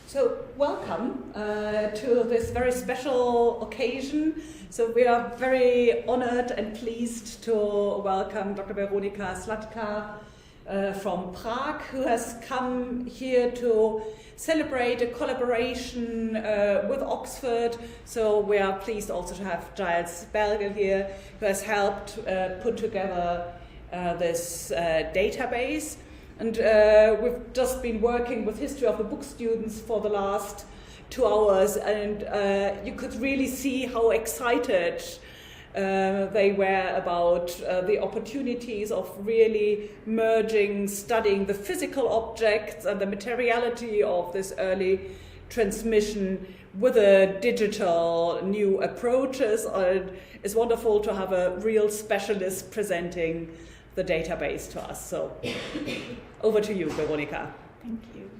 So welcome to this very special occasion. So we are very honored and pleased to welcome Dr. Veronika Sladká from Prague, who has come here to celebrate a collaboration with Oxford. So we are pleased also to have Giles Bergel here, who has helped put together this database. And we've just been working with History of the Book students for the last 2 hours, and you could really see how excited they were about the opportunities of really merging, studying the physical objects and the materiality of this early transmission with the digital new approaches. It's wonderful to have a real specialist presenting the database to us. So over to you, Veronika. Thank you.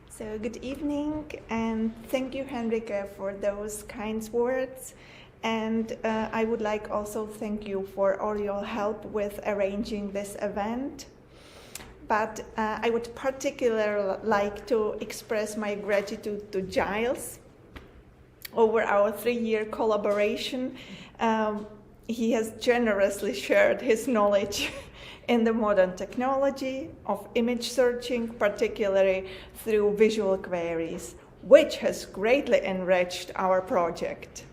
So good evening, and thank you, Henrike, for those kind words. And I would like also thank you for all your help with arranging this event. But I would particularly like to express my gratitude to Giles over our 3-year collaboration. He has generously shared his knowledge in the modern technology of image searching, particularly through visual queries, which has greatly enriched our project.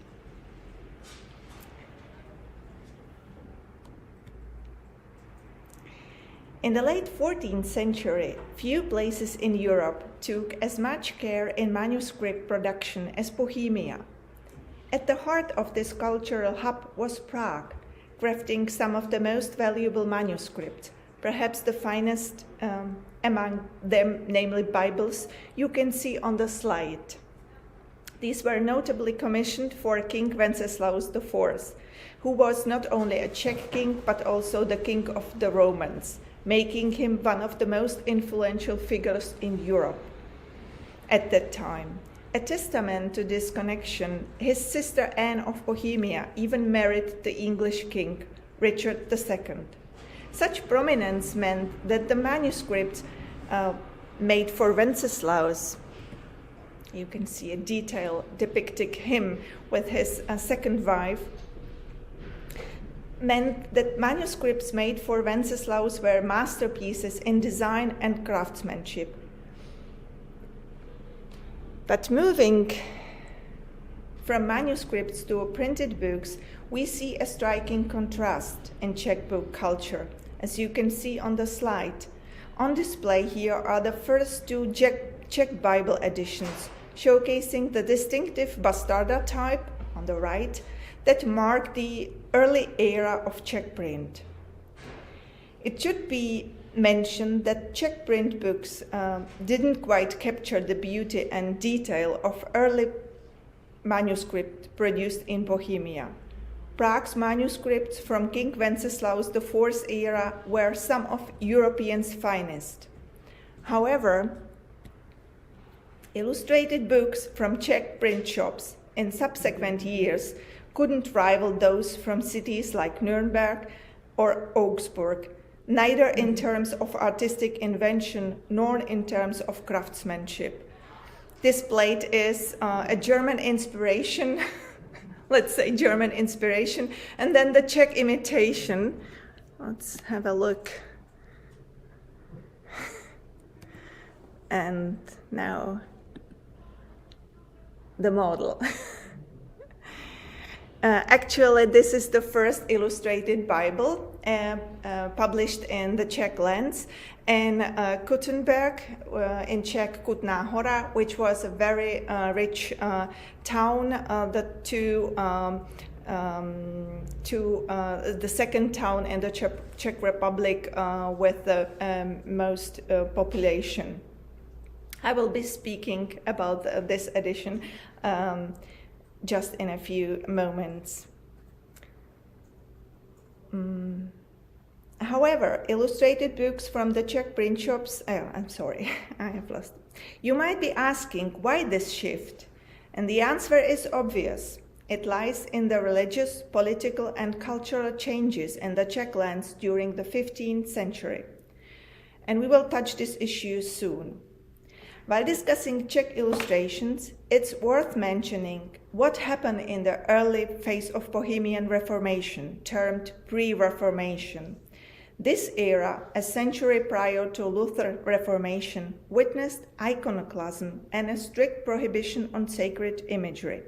In the late 14th century, few places in Europe took as much care in manuscript production as Bohemia. At the heart of this cultural hub was Prague, crafting some of the most valuable manuscripts, perhaps the finest among them, namely Bibles, you can see on the slide. These were notably commissioned for King Wenceslaus IV, who was not only a Czech king, but also the king of the Romans, making him one of the most influential figures in Europe at that time. A testament to this connection, his sister Anne of Bohemia even married the English king, Richard II. Such prominence meant that the manuscripts made for Wenceslaus, you can see a detail depicting him with his second wife, meant that manuscripts made for Wenceslaus were masterpieces in design and craftsmanship. But moving from manuscripts to printed books, we see a striking contrast in Czech book culture, as you can see on the slide. On display here are the first 2 Czech Bible editions, showcasing the distinctive bastarda type on the right that marked the early era of Czech print. It should be mentioned that Czech print books didn't quite capture the beauty and detail of early manuscripts produced in Bohemia. Prague's manuscripts from King Wenceslaus IV's era were some of Europeans' finest. However, illustrated books from Czech print shops in subsequent years couldn't rival those from cities like Nuremberg or Augsburg, neither in terms of artistic invention nor in terms of craftsmanship. This plate is a German inspiration, let's say German inspiration, and then the Czech imitation. Let's have a look. And now the model. Actually, this is the first illustrated Bible published in the Czech lands in Kuttenberg, in Czech Kutná Hora, which was a very rich town, the second town in the Czech Republic with the most population. I will be speaking about this edition just in a few moments. However, illustrated books from the Czech print shops, I'm sorry, I have lost. You might be asking why this shift? And the answer is obvious. It lies in the religious, political, and cultural changes in the Czech lands during the 15th century. And we will touch this issue soon. While discussing Czech illustrations, it's worth mentioning what happened in the early phase of Bohemian Reformation, termed pre-Reformation. This era, a century prior to Luther's Reformation, witnessed iconoclasm and a strict prohibition on sacred imagery.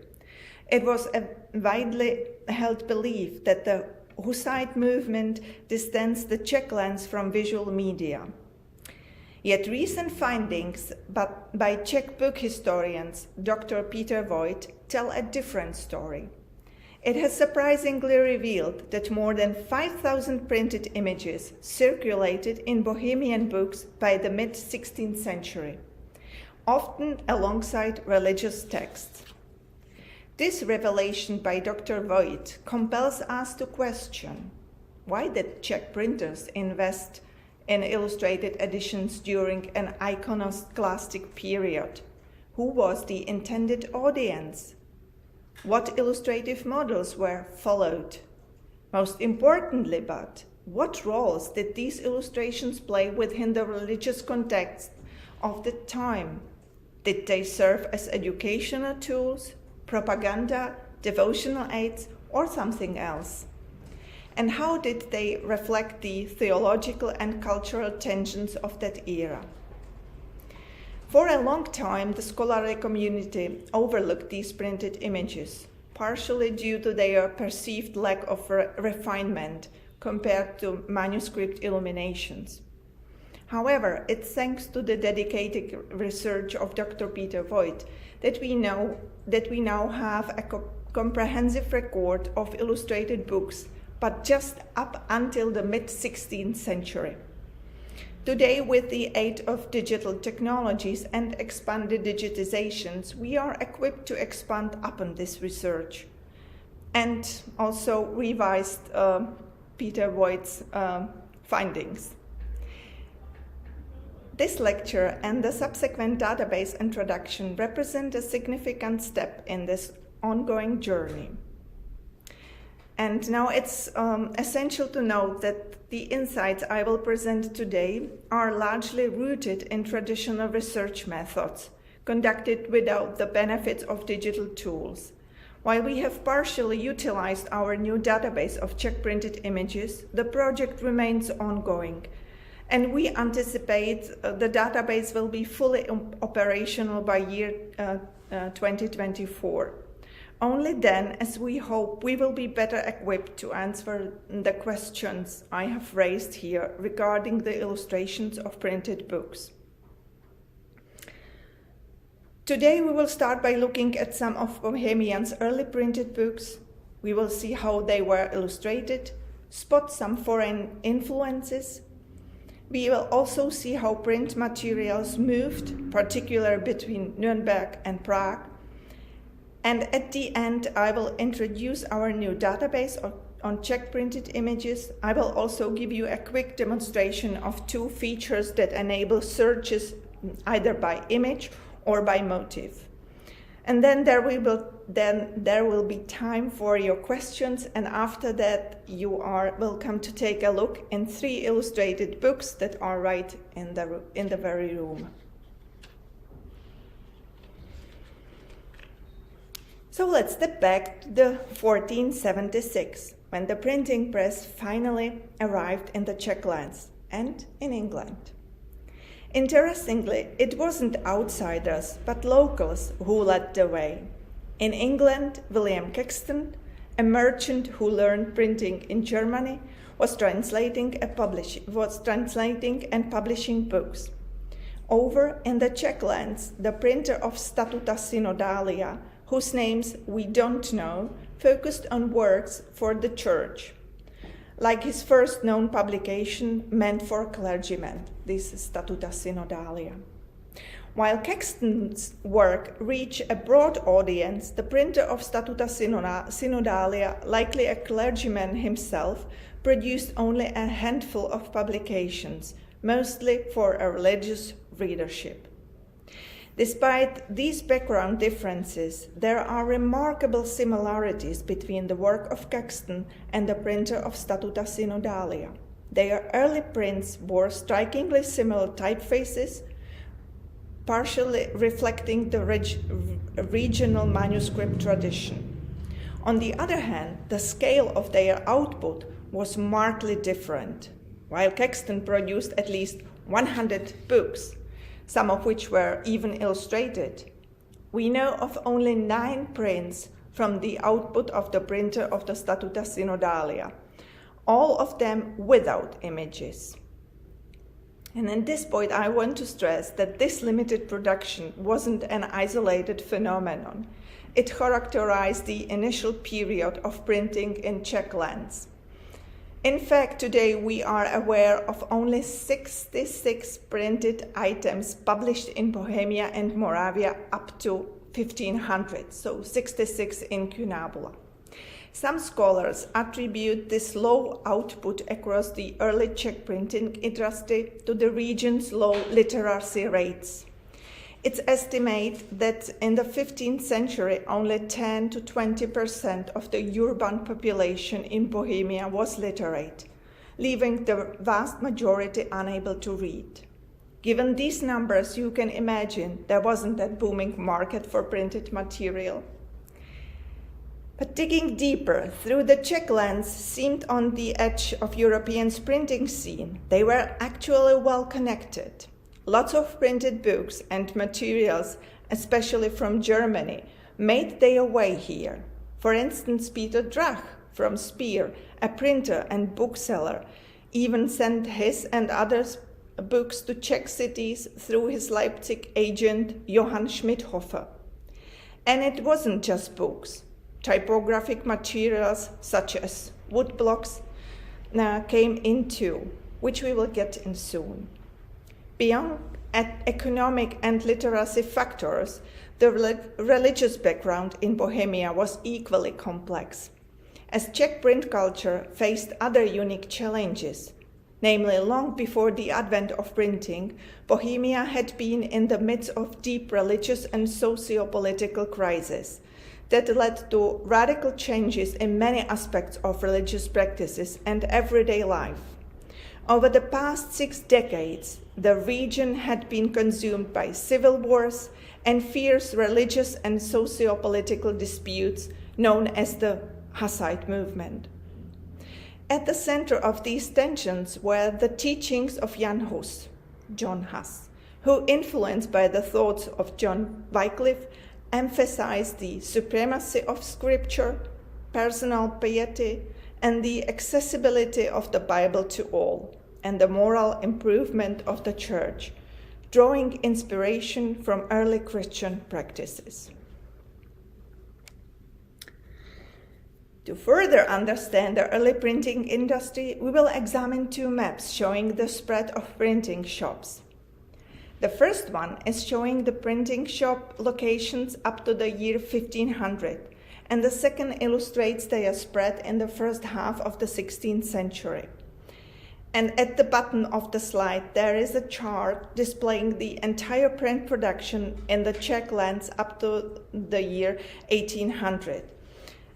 It was a widely held belief that the Hussite movement distanced the Czech lands from visual media. Yet recent findings by Czech book historians Dr. Peter Voigt tell a different story. It has surprisingly revealed that more than 5,000 printed images circulated in Bohemian books by the mid-16th century, often alongside religious texts. This revelation by Dr. Voigt compels us to question, why did Czech printers invest in illustrated editions during an iconoclastic period? Who was the intended audience? What illustrative models were followed? Most importantly, but what roles did these illustrations play within the religious context of the time? Did they serve as educational tools, propaganda, devotional aids, or something else? And how did they reflect the theological and cultural tensions of that era? For a long time, the scholarly community overlooked these printed images, partially due to their perceived lack of refinement compared to manuscript illuminations. However, it's thanks to the dedicated research of Dr. Peter Voigt that we now have a comprehensive record of illustrated books, but just up until the mid-16th century. Today, with the aid of digital technologies and expanded digitizations, we are equipped to expand upon this research and also revised Peter Voigt's findings. This lecture and the subsequent database introduction represent a significant step in this ongoing journey. And now it's essential to note that the insights I will present today are largely rooted in traditional research methods, conducted without the benefits of digital tools. While we have partially utilized our new database of Czech printed images, the project remains ongoing, and we anticipate the database will be fully operational by year 2024. Only then, as we hope, we will be better equipped to answer the questions I have raised here regarding the illustrations of printed books. Today we will start by looking at some of Bohemian's early printed books. We will see how they were illustrated, spot some foreign influences. We will also see how print materials moved, particularly between Nuremberg and Prague. And at the end, I will introduce our new database on Czech printed images. I will also give you a quick demonstration of two features that enable searches either by image or by motif. And then there will be time for your questions, and after that you are welcome to take a look in 3 illustrated books that are right in the very room. So let's step back to 1476, when the printing press finally arrived in the Czech lands and in England. Interestingly, it wasn't outsiders, but locals who led the way. In England, William Caxton, a merchant who learned printing in Germany, was translating and publishing books. Over in the Czech lands, the printer of Statuta Synodalia, whose names we don't know, focused on works for the church, like his first known publication meant for clergymen, this Statuta Synodalia. While Caxton's work reached a broad audience, the printer of Statuta Synodalia, likely a clergyman himself, produced only a handful of publications, mostly for a religious readership. Despite these background differences, there are remarkable similarities between the work of Caxton and the printer of Statuta Synodalia. Their early prints bore strikingly similar typefaces, partially reflecting the regional manuscript tradition. On the other hand, the scale of their output was markedly different. While Caxton produced at least 100 books, some of which were even illustrated, we know of only 9 prints from the output of the printer of the Statuta Synodalia, all of them without images. And at this point, I want to stress that this limited production wasn't an isolated phenomenon. It characterized the initial period of printing in Czech lands. In fact, today we are aware of only 66 printed items published in Bohemia and Moravia up to 1500, so 66 incunabula. Some scholars attribute this low output across the early Czech printing industry to the region's low literacy rates. It's estimated that in the 15th century, only 10 to 20% of the urban population in Bohemia was literate, leaving the vast majority unable to read. Given these numbers, you can imagine there wasn't that booming market for printed material. But digging deeper through the Czech lands seemed on the edge of European printing scene, they were actually well connected. Lots of printed books and materials, especially from Germany, made their way here. For instance, Peter Drach from Speer, a printer and bookseller, even sent his and others' books to Czech cities through his Leipzig agent Johann Schmidhofer. And it wasn't just books. Typographic materials such as woodblocks came in too, which we will get in soon. Beyond economic and literacy factors, the religious background in Bohemia was equally complex, as Czech print culture faced other unique challenges. Namely, long before the advent of printing, Bohemia had been in the midst of deep religious and socio-political crisis that led to radical changes in many aspects of religious practices and everyday life. Over the past 6 decades, the region had been consumed by civil wars and fierce religious and socio-political disputes known as the Hussite movement. At the center of these tensions were the teachings of Jan Hus, John Huss, who, influenced by the thoughts of John Wycliffe, emphasized the supremacy of scripture, personal piety, and the accessibility of the Bible to all, and the moral improvement of the Church, drawing inspiration from early Christian practices. To further understand the early printing industry, we will examine 2 maps showing the spread of printing shops. The first one is showing the printing shop locations up to the year 1500, and the second illustrates their spread in the first half of the 16th century. And at the bottom of the slide, there is a chart displaying the entire print production in the Czech lands up to the year 1800.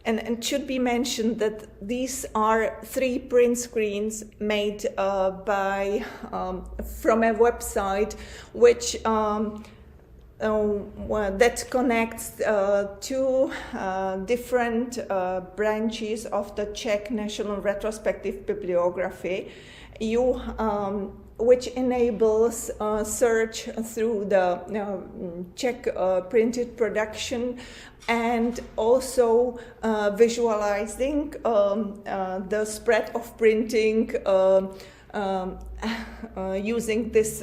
And it should be mentioned that these are 3 print screens made from a website which that connects 2 different branches of the Czech National Retrospective Bibliography, which enables search through the Czech printed production and also visualizing the spread of printing using this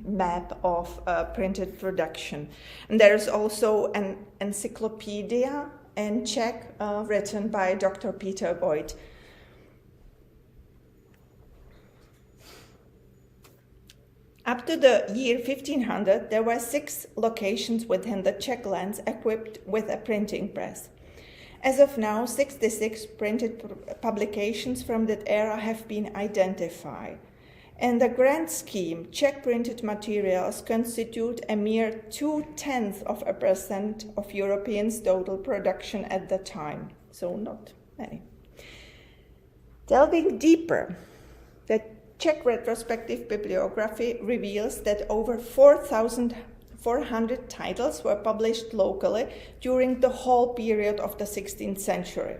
map of printed production. And there's also an encyclopedia in Czech written by Dr. Peter Boyd. Up to the year 1500, there were 6 locations within the Czech lands equipped with a printing press. As of now, 66 printed publications from that era have been identified. In the grand scheme, Czech printed materials constitute a mere 0.2% of Europeans' total production at the time, so not many. Delving deeper, the Czech retrospective bibliography reveals that over 4,400 titles were published locally during the whole period of the 16th century.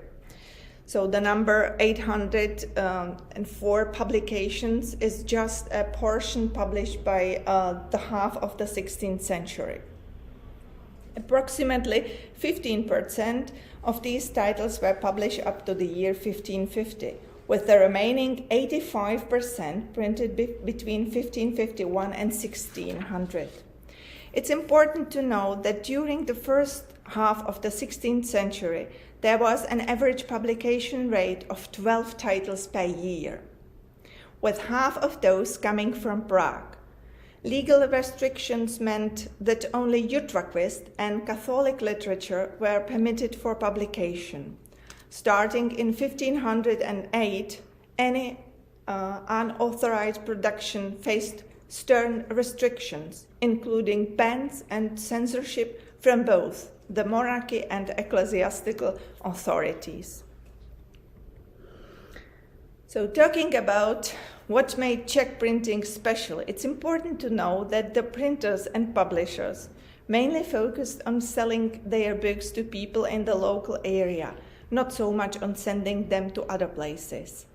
So the number 804 publications is just a portion published by the half of the 16th century. Approximately 15% of these titles were published up to the year 1550, with the remaining 85% printed between 1551 and 1600. It's important to note that during the first half of the 16th century, there was an average publication rate of 12 titles per year, with half of those coming from Prague. Legal restrictions meant that only utraquist and Catholic literature were permitted for publication. Starting in 1508, any unauthorized production faced stern restrictions, including bans and censorship from both the monarchy and ecclesiastical authorities. So talking about what made Czech printing special, it's important to know that the printers and publishers mainly focused on selling their books to people in the local area, not so much on sending them to other places.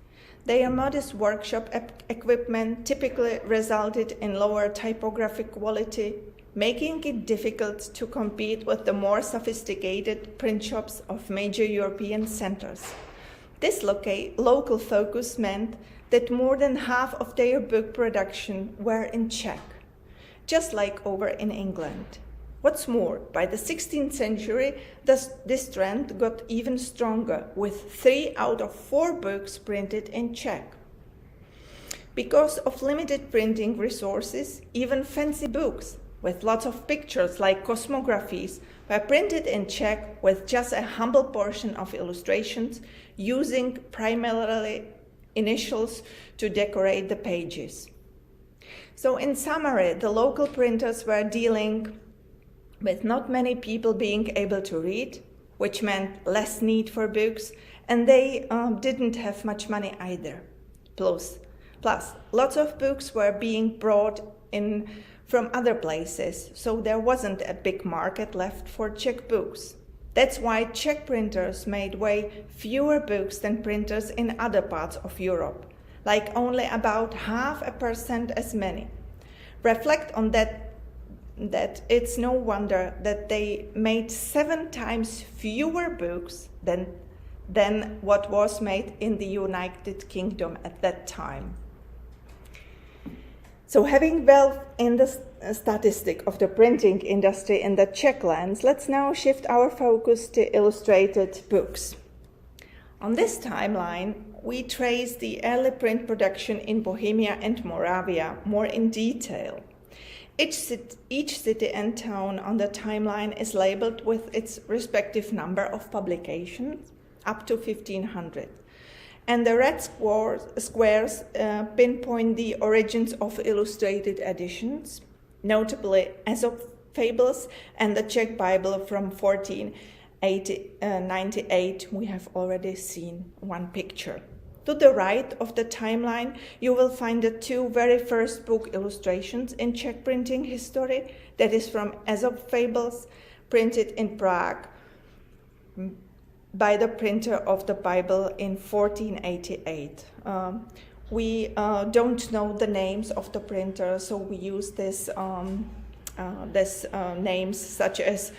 Their modest workshop equipment typically resulted in lower typographic quality, making it difficult to compete with the more sophisticated print shops of major European centers. This local focus meant that more than half of their book production were in Czech, just like over in England. What's more, by the 16th century, this trend got even stronger, with 3 out of 4 books printed in Czech. Because of limited printing resources, even fancy books with lots of pictures like cosmographies were printed in Czech with just a humble portion of illustrations, using primarily initials to decorate the pages. So in summary, the local printers were dealing with not many people being able to read, which meant less need for books, and they didn't have much money either. Plus, lots of books were being brought in from other places, so there wasn't a big market left for Czech books. That's why Czech printers made way fewer books than printers in other parts of Europe, like only about 0.5% as many. Reflect on that it's no wonder that they made 7 times fewer books than what was made in the United Kingdom at that time. So having delved in the statistic of the printing industry in the Czech lands, let's now shift our focus to illustrated books. On this timeline, we trace the early print production in Bohemia and Moravia more in detail. Each city and town on the timeline is labeled with its respective number of publications, up to 1500. And the red squares pinpoint the origins of illustrated editions, notably Aesop Fables and the Czech Bible from 1498. We have already seen one picture. To the right of the timeline, you will find the 2 very first book illustrations in Czech printing history, that is from Aesop Fables, printed in Prague by the printer of the Bible in 1488. We don't know the names of the printer, so we use this names such as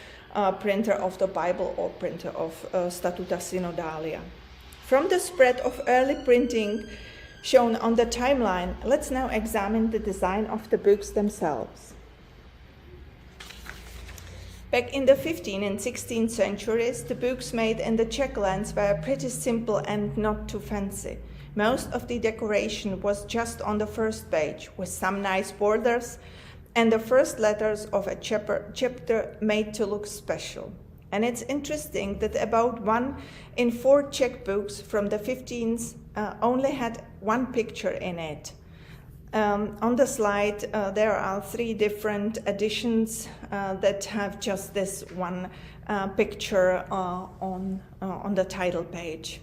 printer of the Bible or printer of Statuta Synodalia. From the spread of early printing shown on the timeline, let's now examine the design of the books themselves. Back in the 15th and 16th centuries, the books made in the Czech lands were pretty simple and not too fancy. Most of the decoration was just on the first page, with some nice borders and the first letters of a chapter made to look special. And it's interesting that about 1 in 4 Czech books from the 15th only had 1 picture in it. On the slide, there are 3 different editions that have just this 1 picture on the title page.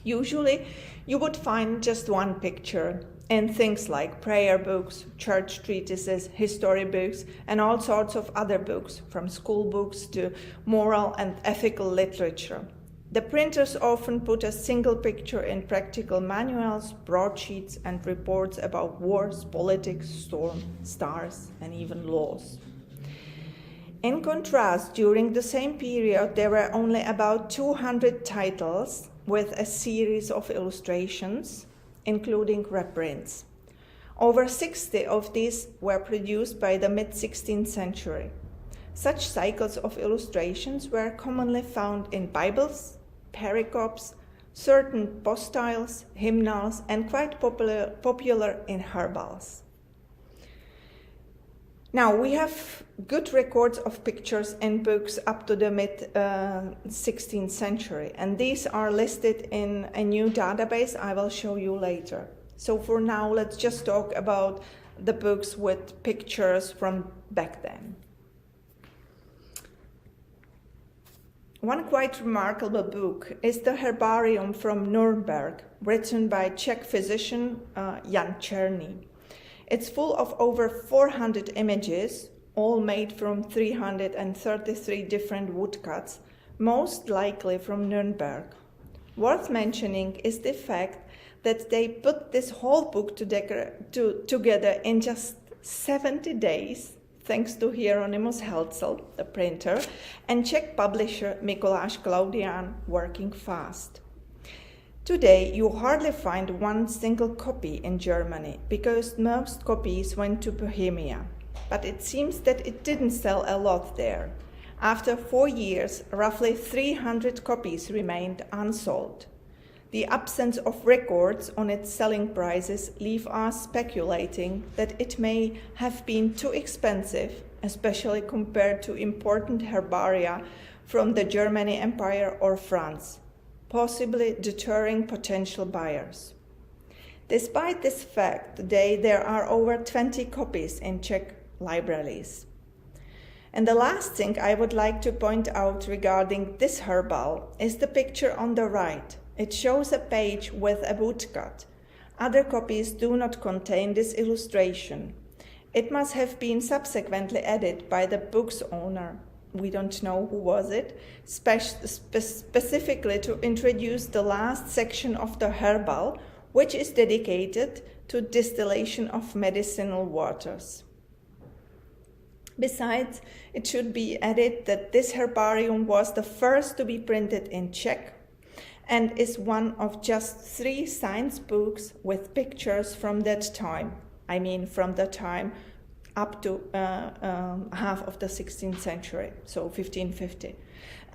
Usually, you would find just 1 picture, in things like prayer books, church treatises, history books, and all sorts of other books, from school books to moral and ethical literature. The printers often put a single picture in practical manuals, broadsheets, and reports about wars, politics, storms, stars, and even laws. In contrast, during the same period, there were only about 200 titles with a series of illustrations, including reprints. Over 60 of these were produced by the mid-16th century. Such cycles of illustrations were commonly found in Bibles, pericopes, certain postyles, hymnals, and quite popular in herbals. Now, we have good records of pictures in books up to the mid-16th century, and these are listed in a new database I will show you later. So for now, let's just talk about the books with pictures from back then. One quite remarkable book is the Herbarium from Nuremberg, written by Czech physician Jan Černý. It's full of over 400 images, all made from 333 different woodcuts, most likely from Nuremberg. Worth mentioning is the fact that they put this whole book together in just 70 days, thanks to Hieronymus Helzel, the printer, and Czech publisher Mikuláš Klaudián working fast. Today, you hardly find one single copy in Germany because most copies went to Bohemia, but it seems that it didn't sell a lot there. After 4 years, roughly 300 copies remained unsold. The absence of records on its selling prices leave us speculating that it may have been too expensive, especially compared to important herbaria from the German Empire or France, possibly deterring potential buyers. Despite this fact, today there are over 20 copies in Czech libraries. And the last thing I would like to point out regarding this herbal is the picture on the right. It shows a page with a woodcut. Other copies do not contain this illustration. It must have been subsequently added by the book's owner. We don't know who was it, specifically to introduce the last section of the herbal, which is dedicated to distillation of medicinal waters. Besides, it should be added that this herbarium was the first to be printed in Czech and is one of just 3 science books with pictures from that time. I mean, from the time up to half of the 16th century, so 1550,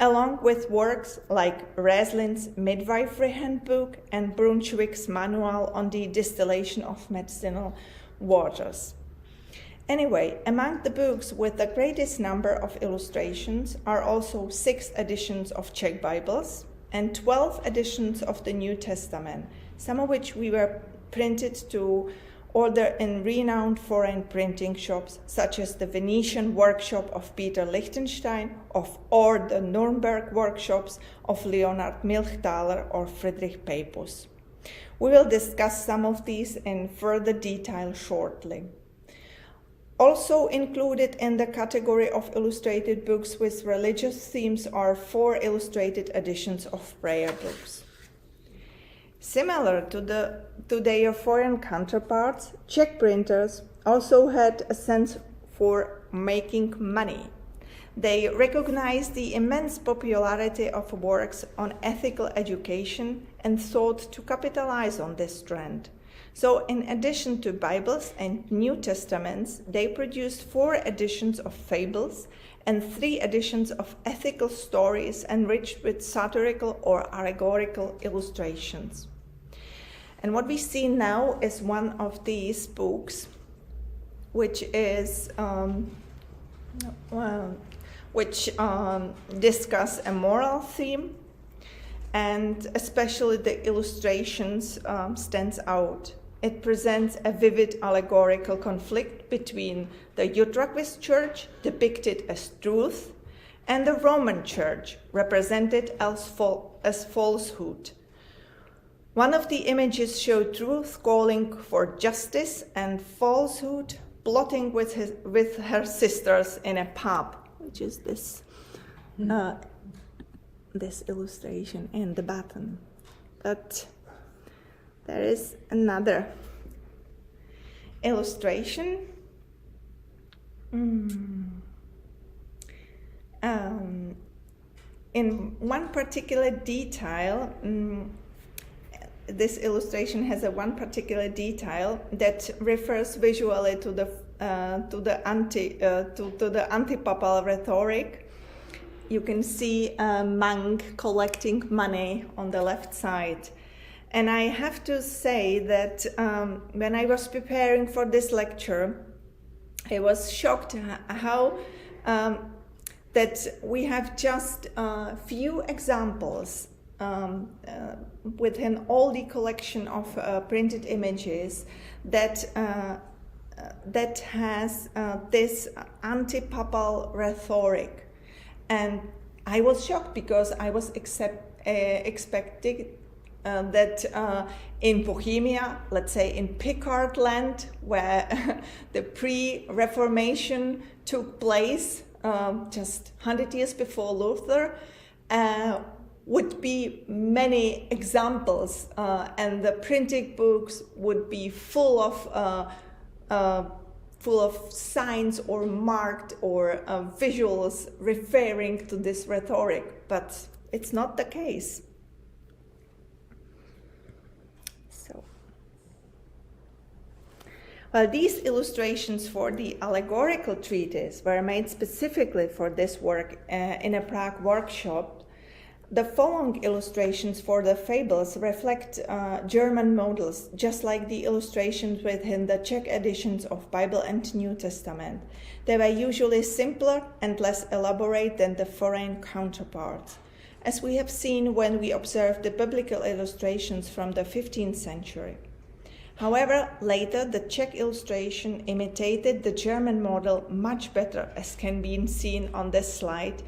along with works like Reslin's Midwifery Handbook and Brunswick's Manual on the Distillation of Medicinal Waters. Anyway, among the books with the greatest number of illustrations are also 6 editions of Czech Bibles and 12 editions of the New Testament, some of which we were printed to order in renowned foreign printing shops, such as the Venetian workshop of Peter Lichtenstein or the Nuremberg workshops of Leonard Milchthaler or Friedrich Papus. We will discuss some of these in further detail shortly. Also included in the category of illustrated books with religious themes are 4 illustrated editions of prayer books. Similar to their foreign counterparts, Czech printers also had a sense for making money. They recognized the immense popularity of works on ethical education and sought to capitalize on this trend. So in addition to Bibles and New Testaments, they produced 4 editions of fables and 3 editions of ethical stories enriched with satirical or allegorical illustrations. And what we see now is one of these books, which is discuss a moral theme, and especially the illustrations stands out. It presents a vivid allegorical conflict between the Utraquist Church, depicted as truth, and the Roman Church, represented as falsehood. One of the images showed truth calling for justice and falsehood plotting with her sisters in a pub, which is this this illustration and the button. But there is another illustration. In one particular detail, this illustration has one particular detail that refers visually to the anti-papal rhetoric. You can see a monk collecting money on the left side. And I have to say that when I was preparing for this lecture, I was shocked how that we have just a few examples within all the collection of printed images that has this anti-papal rhetoric. And I was shocked because I was expecting that in Bohemia, let's say in Picard land, where the pre-Reformation took place just 100 years before Luther, would be many examples, and the printing books would be full of signs or marked or visuals referring to this rhetoric, but it's not the case. Well, these illustrations for the allegorical treatise were made specifically for this work in a Prague workshop. The following illustrations for the fables reflect German models, just like the illustrations within the Czech editions of Bible and New Testament. They were usually simpler and less elaborate than the foreign counterparts, as we have seen when we observed the biblical illustrations from the 15th century. However, later the Czech illustration imitated the German model much better, as can be seen on this slide,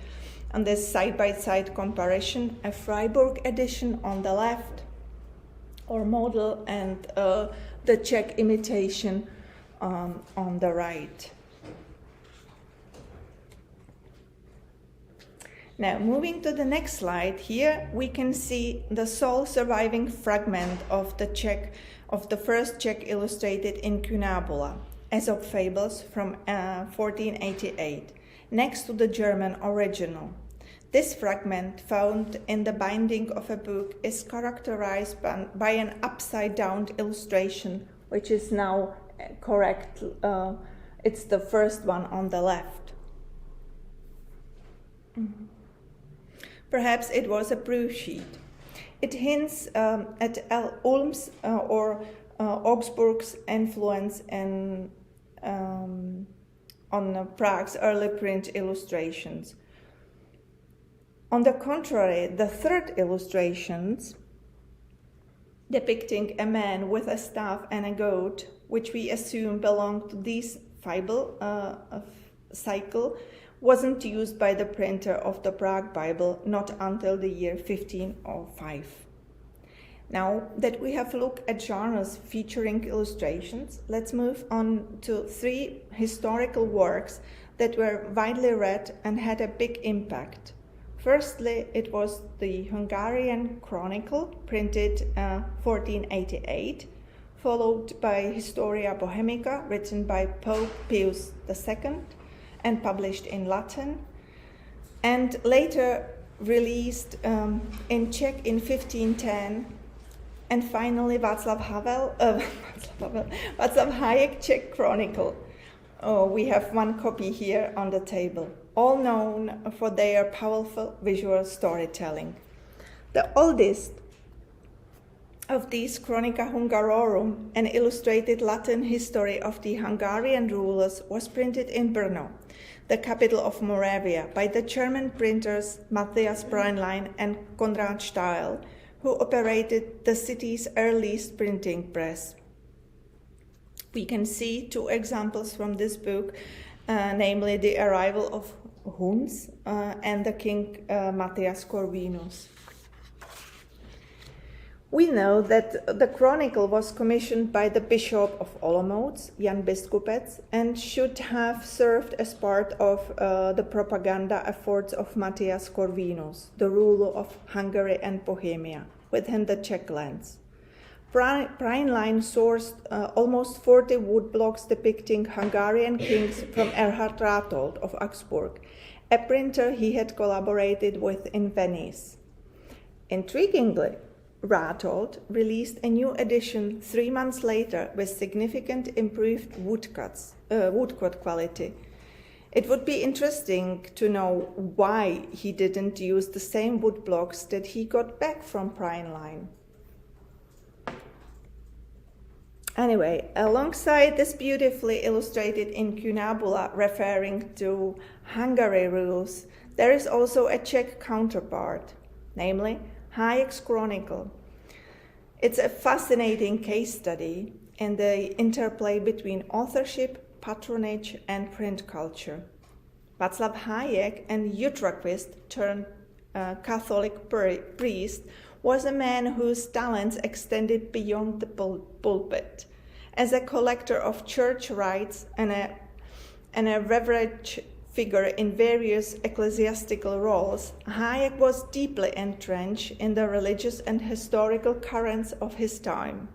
on this side-by-side comparison, a Freiburg edition on the left, or model, and the Czech imitation on the right. Now, moving to the next slide, here we can see the sole surviving fragment of the first Czech illustrated incunabula, Aesop Fables from 1488, next to the German original. This fragment, found in the binding of a book, is characterized by an upside-down illustration, which is now correct. It's the first one on the left. Perhaps it was a proof sheet. It hints at Ulm's or Augsburg's influence on Prague's early print illustrations. On the contrary, the third illustrations, depicting a man with a staff and a goat, which we assume belonged to this fable cycle, wasn't used by the printer of the Prague Bible not until the year 1505. Now that we have looked at genres featuring illustrations, let's move on to three historical works that were widely read and had a big impact. Firstly, it was the Hungarian Chronicle, printed 1488, followed by Historia Bohemica, written by Pope Pius II, and published in Latin, and later released in Czech in 1510, and finally Václav Hájek Czech Chronicle. We have one copy here on the table, all known for their powerful visual storytelling. The oldest of these, Chronica Hungarorum, an illustrated Latin history of the Hungarian rulers, was printed in Brno, the capital of Moravia, by the German printers Matthias Breinlein and Konrad Stahl, who operated the city's earliest printing press. We can see two examples from this book, namely the arrival of Huns and the king Matthias Corvinus. We know that the chronicle was commissioned by the Bishop of Olomouc, Jan Biskupec, and should have served as part of the propaganda efforts of Matthias Corvinus, the ruler of Hungary and Bohemia, within the Czech lands. Prineline sourced almost 40 woodblocks depicting Hungarian kings from Erhard Ratold of Augsburg, a printer he had collaborated with in Venice. Intriguingly, Ratold released a new edition 3 months later with significant improved woodcut quality. It would be interesting to know why he didn't use the same woodblocks that he got back from Prineline. Anyway, alongside this beautifully illustrated incunabula referring to Hungary rules, there is also a Czech counterpart, namely Hayek's Chronicle. It's a fascinating case study in the interplay between authorship, patronage, and print culture. Václav Hayek, an Utraquist turned Catholic priest, was a man whose talents extended beyond the pulpit. As a collector of church rites and a reverend figure in various ecclesiastical roles, Hayek was deeply entrenched in the religious and historical currents of his time.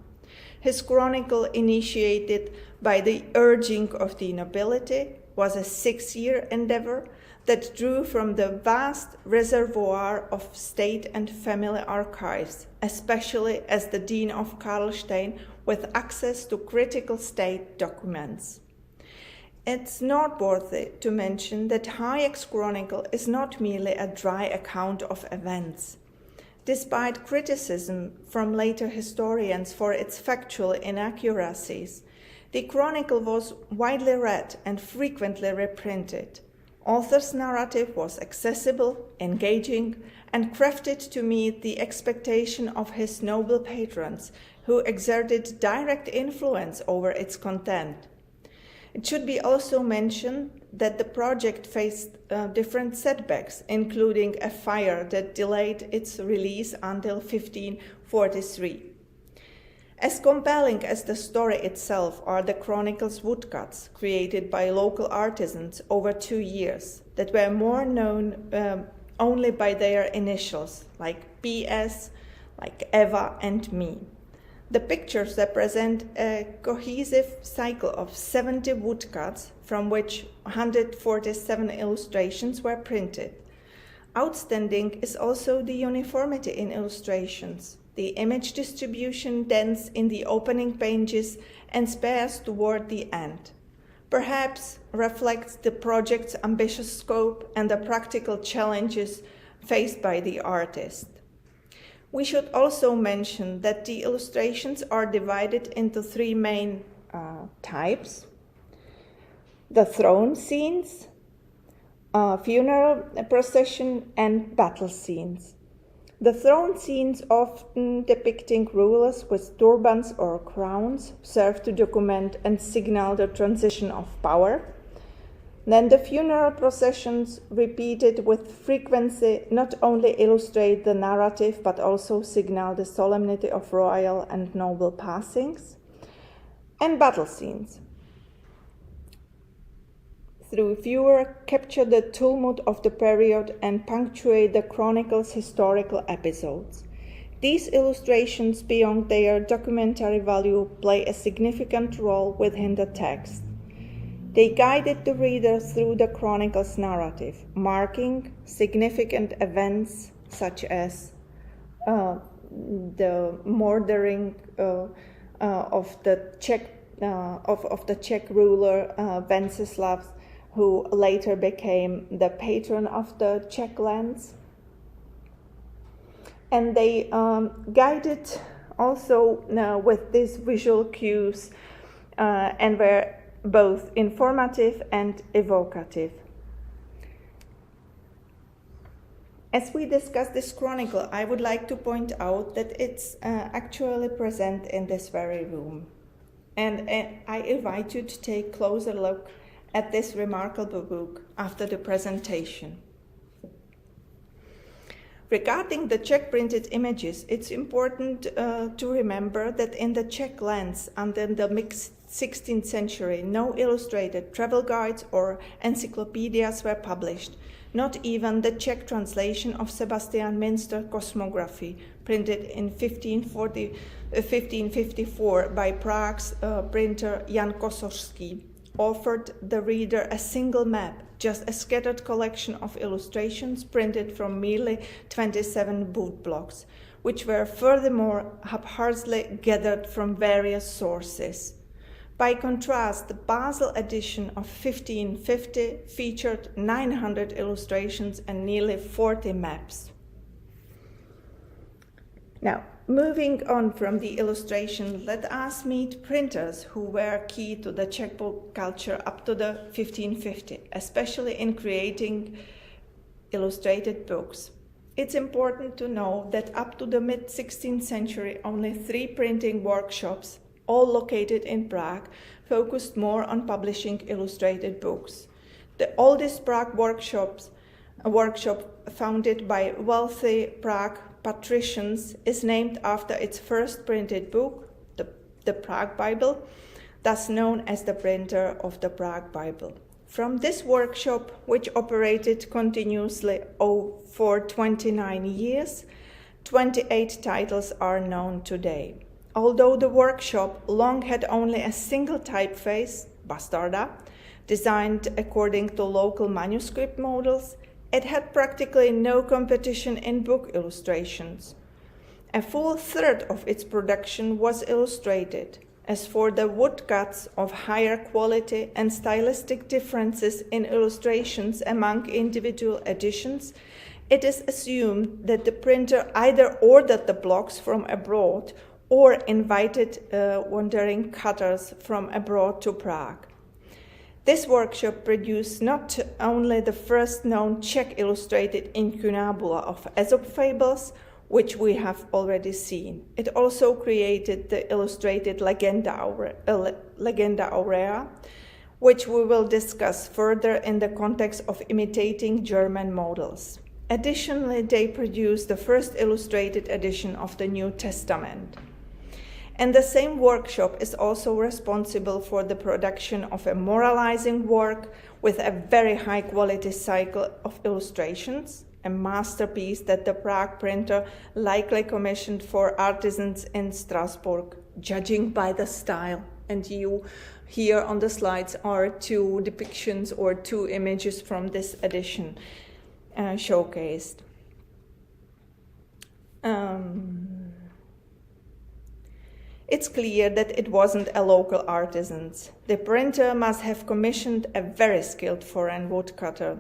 His chronicle, initiated by the urging of the nobility, was a 6-year endeavor that drew from the vast reservoir of state and family archives, especially as the Dean of Karlstein, with access to critical state documents. It's noteworthy to mention that Hayek's Chronicle is not merely a dry account of events. Despite criticism from later historians for its factual inaccuracies, the Chronicle was widely read and frequently reprinted. Author's narrative was accessible, engaging, and crafted to meet the expectation of his noble patrons, who exerted direct influence over its content. It should be also mentioned that the project faced different setbacks, including a fire that delayed its release until 1543. As compelling as the story itself are the chronicle's woodcuts created by local artisans over 2 years that were more known only by their initials, like PS, like Eva and me. The pictures represent a cohesive cycle of 70 woodcuts, from which 147 illustrations were printed. Outstanding is also the uniformity in illustrations. The image distribution dense in the opening pages and sparse toward the end. Perhaps reflects the project's ambitious scope and the practical challenges faced by the artist. We should also mention that the illustrations are divided into 3 main types: the throne scenes, funeral procession, and battle scenes. The throne scenes, often depicting rulers with turbans or crowns, serve to document and signal the transition of power. Then the funeral processions, repeated with frequency, not only illustrate the narrative but also signal the solemnity of royal and noble passings. And battle scenes, through viewer, capture the tumult of the period and punctuate the chronicle's historical episodes. These illustrations, beyond their documentary value, play a significant role within the text. They guided the reader through the chronicle's narrative, marking significant events such as the murdering of the Czech ruler Wenceslav, who later became the patron of the Czech lands. And they guided also with these visual cues and were both informative and evocative. As we discuss this chronicle, I would like to point out that it's actually present in this very room. And I invite you to take a closer look at this remarkable book after the presentation. Regarding the Czech printed images, it's important to remember that in the Czech lands until the mid-16th century, no illustrated travel guides or encyclopedias were published, not even the Czech translation of Sebastian Münster Cosmography, printed in 1554 by Prague's printer Jan Kosorsky, offered the reader a single map, just a scattered collection of illustrations printed from merely 27 wood blocks, which were furthermore haphazardly gathered from various sources. By contrast, the Basel edition of 1550 featured 900 illustrations and nearly 40 maps. Now, moving on from the illustration, let us meet printers who were key to the Czech book culture up to the 1550, especially in creating illustrated books. It's important to know that up to the mid-16th century, only 3 printing workshops, all located in Prague, focused more on publishing illustrated books. The oldest Prague workshop founded by wealthy Prague patricians is named after its first printed book, the Prague Bible, thus known as the printer of the Prague Bible. From this workshop, which operated continuously for 29 years, 28 titles are known today. Although the workshop long had only a single typeface, Bastarda, designed according to local manuscript models, it had practically no competition in book illustrations. A full third of its production was illustrated. As for the woodcuts of higher quality and stylistic differences in illustrations among individual editions, it is assumed that the printer either ordered the blocks from abroad or invited wandering cutters from abroad to Prague. This workshop produced not only the first known Czech illustrated incunabula of Aesop fables, which we have already seen. It also created the illustrated Legenda Aurea, which we will discuss further in the context of imitating German models. Additionally, they produced the first illustrated edition of the New Testament. And the same workshop is also responsible for the production of a moralizing work with a very high quality cycle of illustrations, a masterpiece that the Prague printer likely commissioned for artisans in Strasbourg, judging by the style. And you here on the slides are 2 depictions or 2 images from this edition showcased. It's clear that it wasn't a local artisan. The printer must have commissioned a very skilled foreign woodcutter.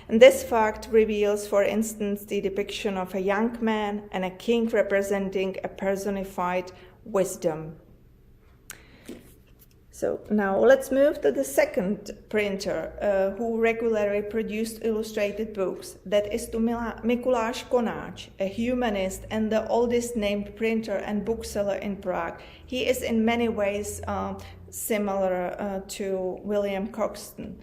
And this fact reveals, for instance, the depiction of a young man and a king representing a personified wisdom. So now let's move to the second printer who regularly produced illustrated books. That is to Mikuláš Konáč, a humanist and the oldest named printer and bookseller in Prague. He is in many ways similar to William Coxton.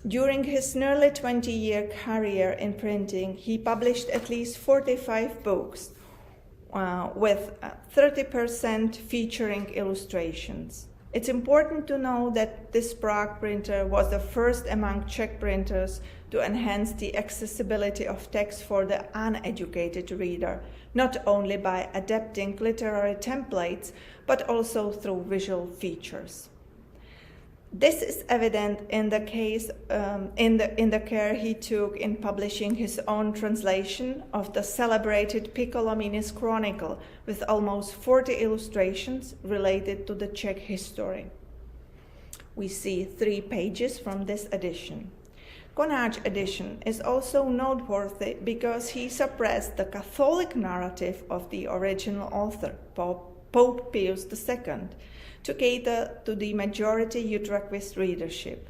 During his nearly 20-year career in printing, he published at least 45 books, with 30% featuring illustrations. It's important to know that this Prague printer was the first among Czech printers to enhance the accessibility of text for the uneducated reader, not only by adapting literary templates, but also through visual features. This is evident in the case in the care he took in publishing his own translation of the celebrated Piccolomini's Chronicle, with almost 40 illustrations related to the Czech history. We see 3 pages from this edition. Konáč edition is also noteworthy because he suppressed the Catholic narrative of the original author, Pope Pius II, to cater to the majority Utraquist readership.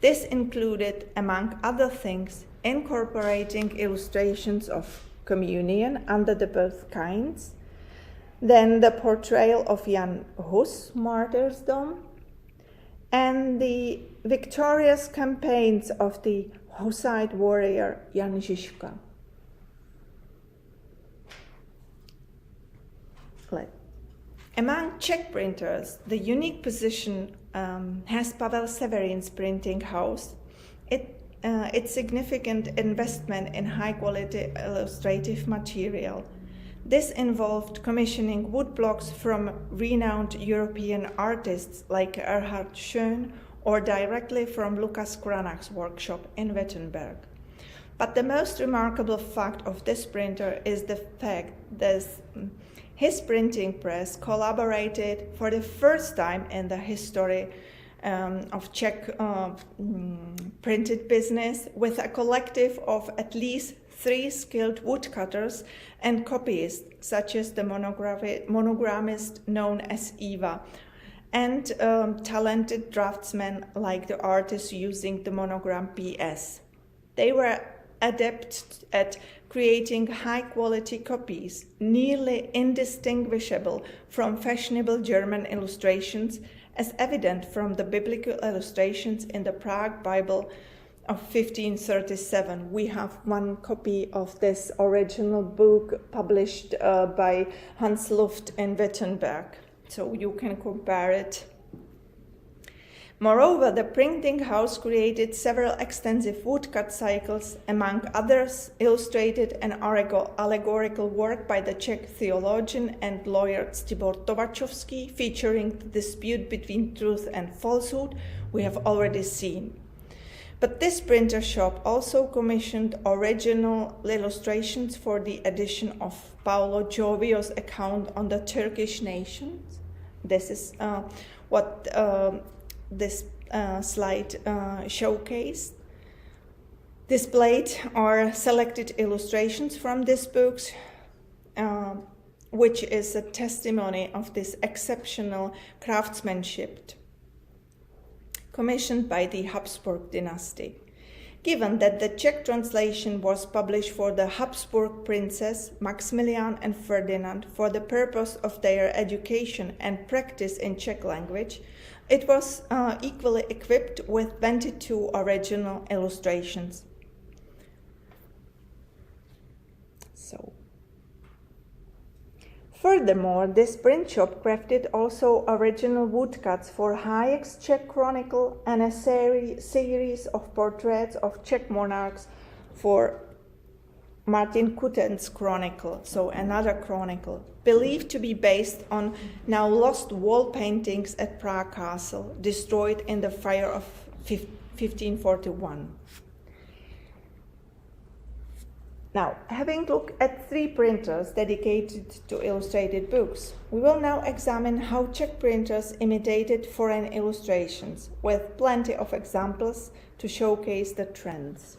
This included, among other things, incorporating illustrations of communion under the both kinds, then the portrayal of Jan Hus' martyrdom, and the victorious campaigns of the Hussite warrior Jan Žižka. Among Czech printers, the unique position has Pavel Severin's printing house. Its significant investment in high-quality illustrative material. This involved commissioning woodblocks from renowned European artists like Erhard Schön or directly from Lukas Kranach's workshop in Wittenberg. But the most remarkable fact of this printer is the fact that his printing press collaborated for the first time in the history of Czech printed business with a collective of at least 3 skilled woodcutters and copyists, such as the monogrammist known as Eva, and talented draftsmen like the artist using the monogram PS. They were adept at creating high-quality copies, nearly indistinguishable from fashionable German illustrations, as evident from the biblical illustrations in the Prague Bible of 1537. We have one copy of this original book published by Hans Luft in Wittenberg, so you can compare it. Moreover, the printing house created several extensive woodcut cycles, among others illustrated an allegorical work by the Czech theologian and lawyer Tibor Tovačovský featuring the dispute between truth and falsehood we have already seen. But this printer shop also commissioned original illustrations for the edition of Paolo Jovio's account on the Turkish nation. This is what this slide showcased. Displayed are selected illustrations from these books, which is a testimony of this exceptional craftsmanship commissioned by the Habsburg dynasty. Given that the Czech translation was published for the Habsburg princes Maximilian and Ferdinand for the purpose of their education and practice in Czech language, it was equally equipped with 22 original illustrations. Furthermore, this print shop crafted also original woodcuts for Hayek's Czech Chronicle and a series of portraits of Czech monarchs for Martin Kuten's Chronicle, so another chronicle, believed to be based on now lost wall paintings at Prague Castle, destroyed in the fire of 1541. Now, having looked at 3 printers dedicated to illustrated books, we will now examine how Czech printers imitated foreign illustrations, with plenty of examples to showcase the trends.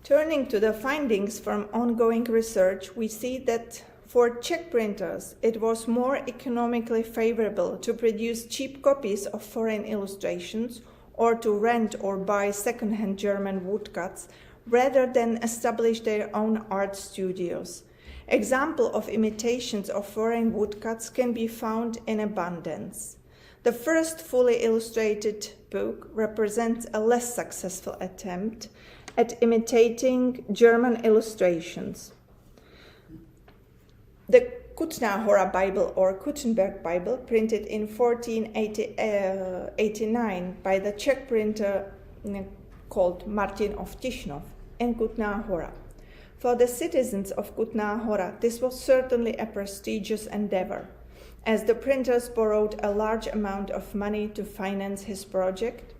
Turning to the findings from ongoing research, we see that for Czech printers, it was more economically favorable to produce cheap copies of foreign illustrations or to rent or buy second-hand German woodcuts, rather than establish their own art studios. Examples of imitations of foreign woodcuts can be found in abundance. The first fully illustrated book represents a less successful attempt at imitating German illustrations. The Kutná Hora Bible or Kuttenberg Bible, printed in 1489 by the Czech printer called Martin of Tišnov in Kutná Hora. For the citizens of Kutná Hora, this was certainly a prestigious endeavor, as the printers borrowed a large amount of money to finance his project.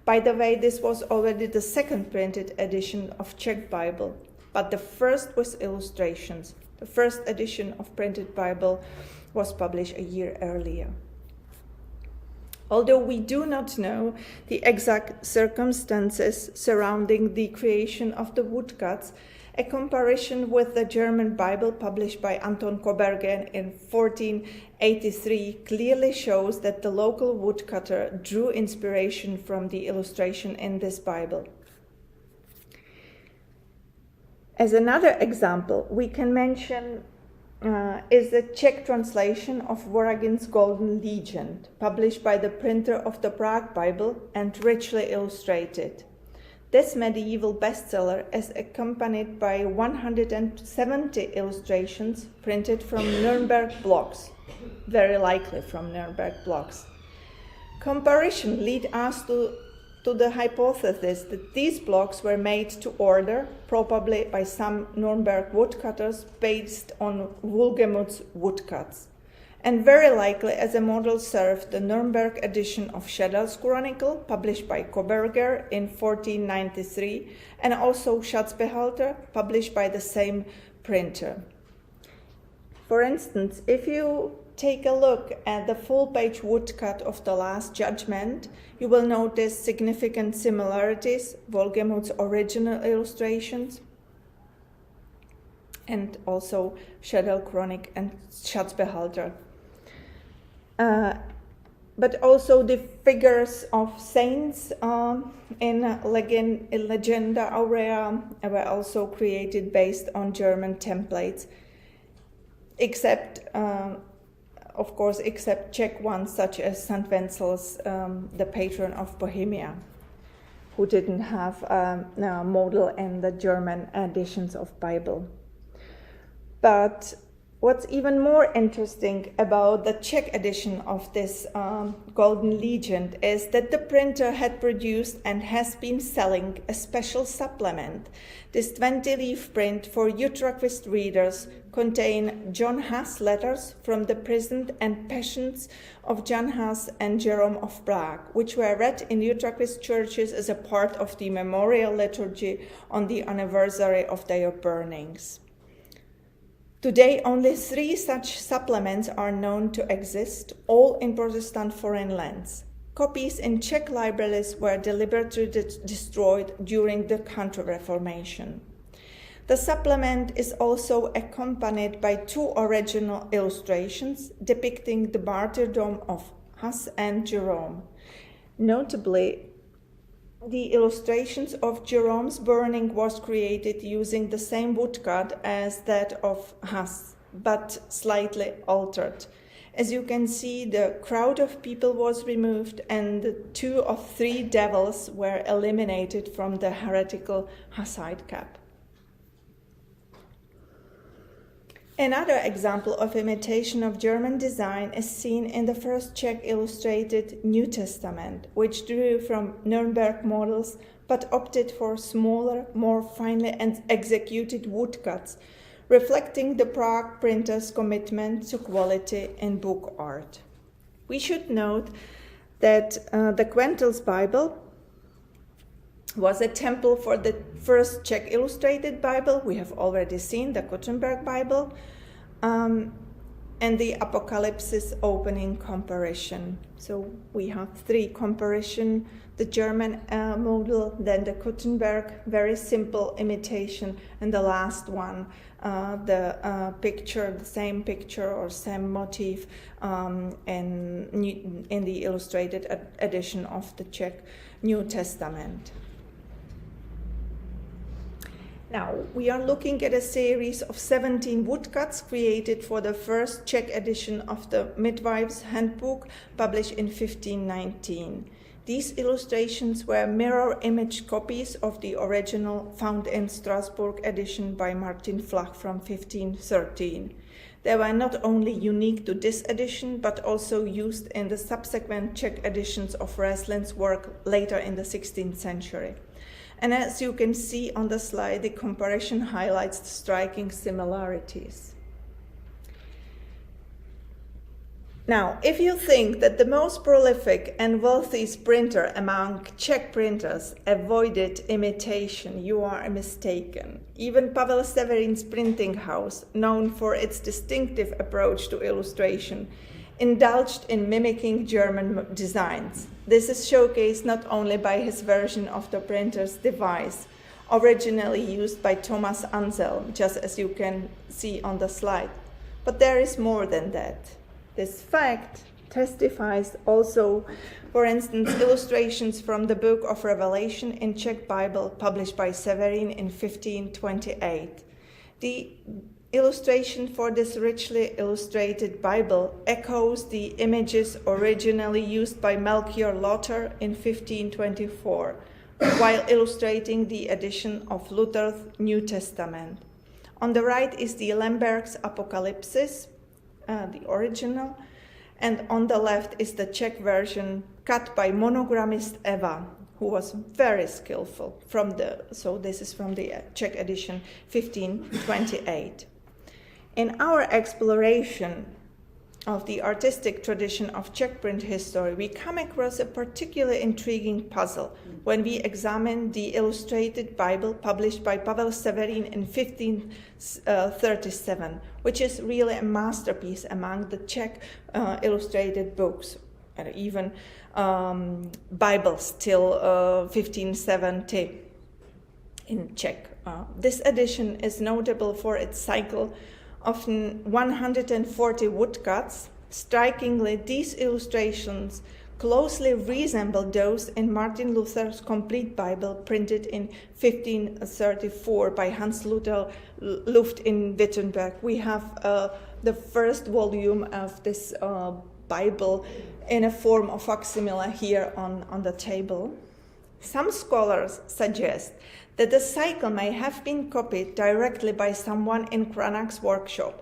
By the way, this was already the second printed edition of Czech Bible, but the first with illustrations. The first edition of printed Bible was published a year earlier. Although we do not know the exact circumstances surrounding the creation of the woodcuts, a comparison with the German Bible published by Anton Kobergen in 1483 clearly shows that the local woodcutter drew inspiration from the illustration in this Bible. As another example, we can mention is the Czech translation of Voragin's Golden Legend, published by the printer of the Prague Bible and richly illustrated. This medieval bestseller is accompanied by 170 illustrations printed from Nuremberg blocks, very likely from Nuremberg blocks. Comparison leads us to the hypothesis that these blocks were made to order, probably by some Nuremberg woodcutters based on Wohlgemuth's woodcuts, and very likely as a model served the Nuremberg edition of Schädel's Chronicle, published by Koberger in 1493, and also Schatzbehalter, published by the same printer. For instance, if you take a look at the full-page woodcut of the Last Judgment, you will notice significant similarities, Wohlgemuth's original illustrations, and also Schädel Chronik and Schatzbehalter. But also the figures of saints in Legenda Aurea were also created based on German templates, except Czech ones such as St. Wenzel's, the patron of Bohemia, who didn't have a model in the German editions of Bible. But what's even more interesting about the Czech edition of this Golden Legend is that the printer had produced and has been selling a special supplement. This 20-leaf print for Utraquist readers contain John Huss letters from the prison and passions of John Huss and Jerome of Prague, which were read in Utraquist churches as a part of the memorial liturgy on the anniversary of their burnings. Today, only 3 such supplements are known to exist, all in Protestant foreign lands. Copies in Czech libraries were deliberately destroyed during the Counter-Reformation. The supplement is also accompanied by 2 original illustrations depicting the martyrdom of Huss and Jerome. Notably, the illustrations of Jerome's burning was created using the same woodcut as that of Huss, but slightly altered. As you can see, the crowd of people was removed and 2 of 3 devils were eliminated from the heretical Hussite cap. Another example of imitation of German design is seen in the first Czech illustrated New Testament, which drew from Nuremberg models but opted for smaller, more finely executed woodcuts, reflecting the Prague printer's commitment to quality in book art. We should note that the Quentel's Bible was a temple for the first Czech illustrated Bible. We have already seen the Gutenberg Bible, and the Apocalypse opening comparison. So we have 3 comparison, the German model, then the Gutenberg, very simple imitation, and the last one, the same picture or same motif in the illustrated edition of the Czech New Testament. Now, we are looking at a series of 17 woodcuts created for the first Czech edition of the Midwife's Handbook, published in 1519. These illustrations were mirror image copies of the original found in Strasbourg edition by Martin Flach from 1513. They were not only unique to this edition, but also used in the subsequent Czech editions of Reslin's work later in the 16th century. And as you can see on the slide, the comparison highlights the striking similarities. Now, if you think that the most prolific and wealthiest printer among Czech printers avoided imitation, you are mistaken. Even Pavel Severin's printing house, known for its distinctive approach to illustration, indulged in mimicking German designs. This is showcased not only by his version of the printer's device, originally used by Thomas Anselm, just as you can see on the slide, but there is more than that. This fact testifies also, for instance, illustrations from the Book of Revelation in Czech Bible published by Severin in 1528. The illustration for this richly illustrated Bible echoes the images originally used by Melchior Lothar in 1524. while illustrating the edition of Luther's New Testament. On the right is the Lemberg's Apocalypsis, the original, and on the left is the Czech version cut by monogrammist Eva, who was very skillful. So this is from the Czech edition 1528. In our exploration of the artistic tradition of Czech print history, we come across a particularly intriguing puzzle when we examine the illustrated Bible published by Pavel Severin in 1537, which is really a masterpiece among the Czech illustrated books, and even Bibles till 1570 in Czech. This edition is notable for its cycle of 140 woodcuts. Strikingly, these illustrations closely resemble those in Martin Luther's complete Bible printed in 1534 by Hans Luther Luft in Wittenberg. We have the first volume of this Bible in a form of facsimile here on the table. Some scholars suggest that the cycle may have been copied directly by someone in Cranach's workshop,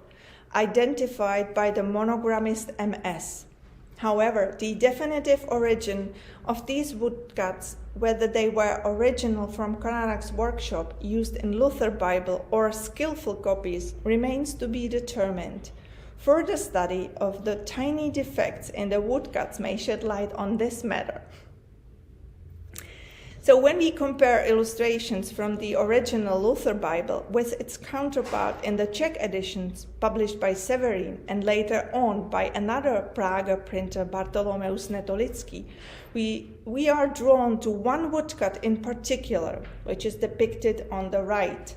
identified by the monogrammist MS. However, the definitive origin of these woodcuts, whether they were original from Cranach's workshop used in Luther Bible or skillful copies, remains to be determined. Further study of the tiny defects in the woodcuts may shed light on this matter. So when we compare illustrations from the original Luther Bible with its counterpart in the Czech editions published by Severin and later on by another Prague printer, Bartolomeus Netolický, we are drawn to one woodcut in particular, which is depicted on the right.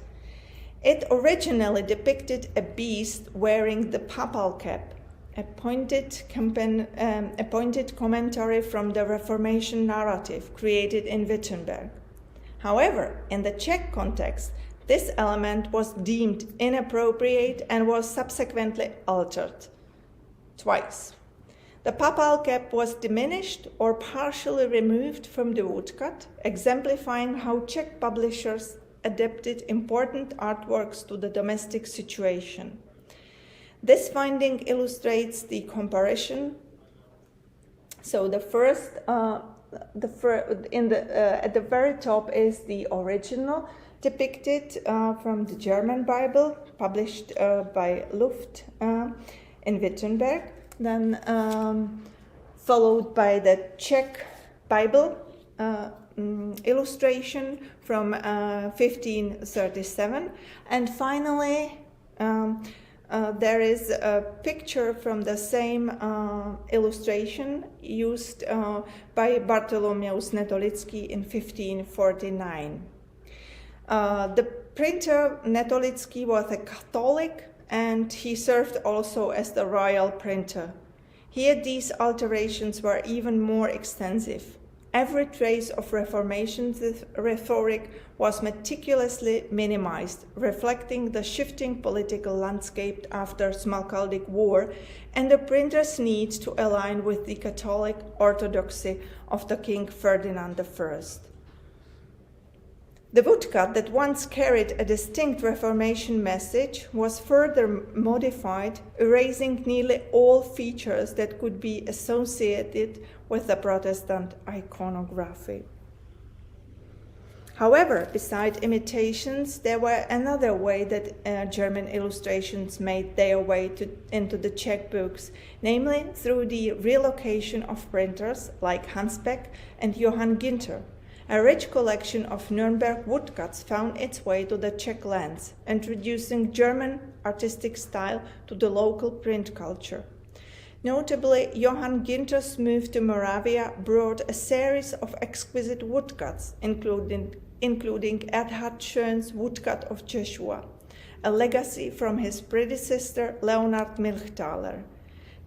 It originally depicted a beast wearing the papal cap, a pointed commentary from the Reformation narrative created in Wittenberg. However, in the Czech context, this element was deemed inappropriate and was subsequently altered twice. The papal cap was diminished or partially removed from the woodcut, exemplifying how Czech publishers adapted important artworks to the domestic situation. This finding illustrates the comparison. So at the very top is the original depicted from the German Bible, published by Luft in Wittenberg, then followed by the Czech Bible illustration from 1537, and finally there is a picture from the same illustration used by Bartolomeus Netolický in 1549. The printer Netolický was a Catholic, and he served also as the royal printer. Here these alterations were even more extensive. Every trace of Reformation rhetoric was meticulously minimized, reflecting the shifting political landscape after Smalcaldic War and the printer's need to align with the Catholic orthodoxy of the King Ferdinand I. The woodcut that once carried a distinct Reformation message was further modified, erasing nearly all features that could be associated with the Protestant iconography. However, beside imitations, there were another way that German illustrations made their way into the Czech books, namely through the relocation of printers like Hans Beck and Johann Ginter. A rich collection of Nuremberg woodcuts found its way to the Czech lands, introducing German artistic style to the local print culture. Notably, Johann Ginter's move to Moravia brought a series of exquisite woodcuts, including Erhard Schön's woodcut of Joshua, a legacy from his predecessor Leonhard Milchthaler.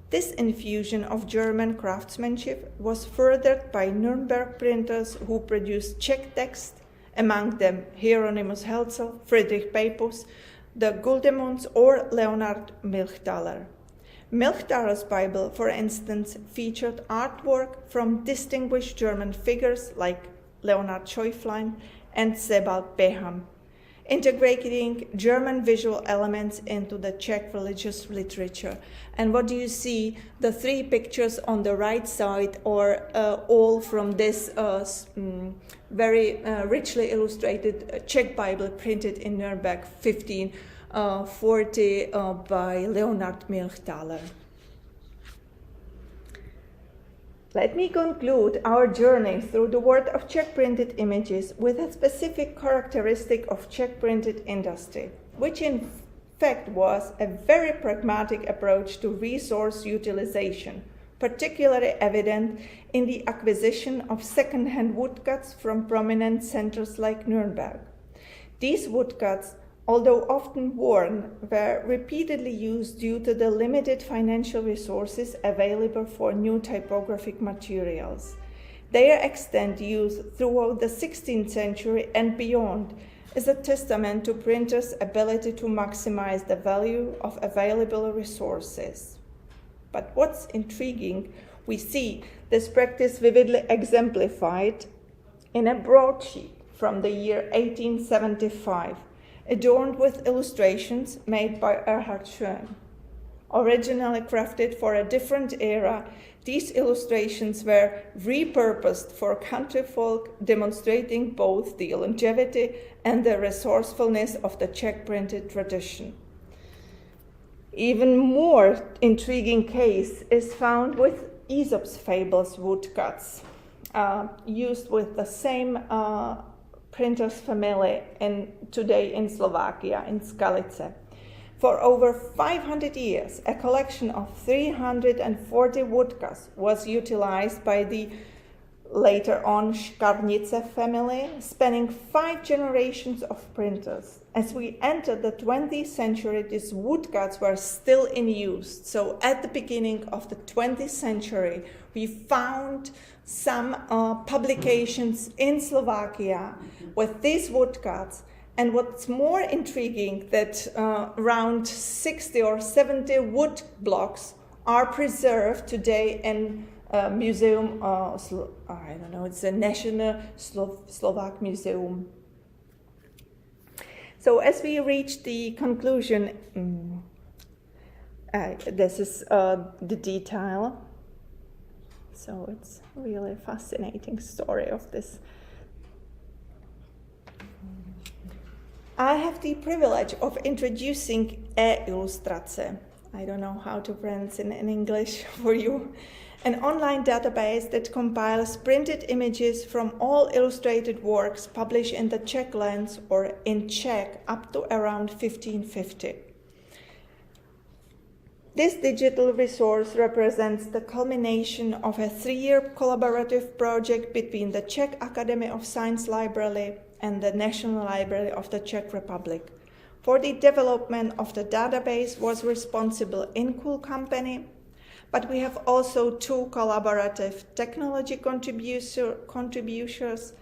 This infusion of German craftsmanship was furthered by Nuremberg printers who produced Czech text, among them Hieronymus Helzel, Friedrich Papus, the Guldemunds, or Leonhard Milchthaler. Milchthaler's Bible, for instance, featured artwork from distinguished German figures like Leonhard Schäuflein, and Sebald Beham, integrating German visual elements into the Czech religious literature. And what do you see? The three pictures on the right side are all from this very richly illustrated Czech Bible printed in Nuremberg 1540 by Leonhard Milchthaler. Let me conclude our journey through the world of Czech printed images with a specific characteristic of Czech printed industry, which in fact was a very pragmatic approach to resource utilization, particularly evident in the acquisition of second-hand woodcuts from prominent centers like Nuremberg. These woodcuts, although often worn, were repeatedly used due to the limited financial resources available for new typographic materials. Their extent use throughout the 16th century and beyond is a testament to printers' ability to maximize the value of available resources. But what's intriguing, we see this practice vividly exemplified in a broadsheet from the year 1875, adorned with illustrations made by Erhard Schön. Originally crafted for a different era, these illustrations were repurposed for country folk, demonstrating both the longevity and the resourcefulness of the Czech printed tradition. Even more intriguing case is found with Aesop's fables woodcuts, used with the same printers family today in Slovakia, in Skalice. For over 500 years, a collection of 340 woodcuts was utilized by the later on Škarnice family, spanning 5 generations of printers. As we entered the 20th century, these woodcuts were still in use. So at the beginning of the 20th century, we found some publications in Slovakia with these woodcuts. And what's more intriguing, that around 60 or 70 wood blocks are preserved today in museum, I don't know, it's a National Slovak Museum. So as we reach the conclusion, this is the detail. So it's really a fascinating story of this. I have the privilege of introducing e-ilustrace. I don't know how to pronounce it in English for you. An online database that compiles printed images from all illustrated works published in the Czech lands or in Czech up to around 1550. This digital resource represents the culmination of a 3-year collaborative project between the Czech Academy of Science Library and the National Library of the Czech Republic. For the development of the database was responsible Incool Company, but we have also 2 collaborative technology contributors,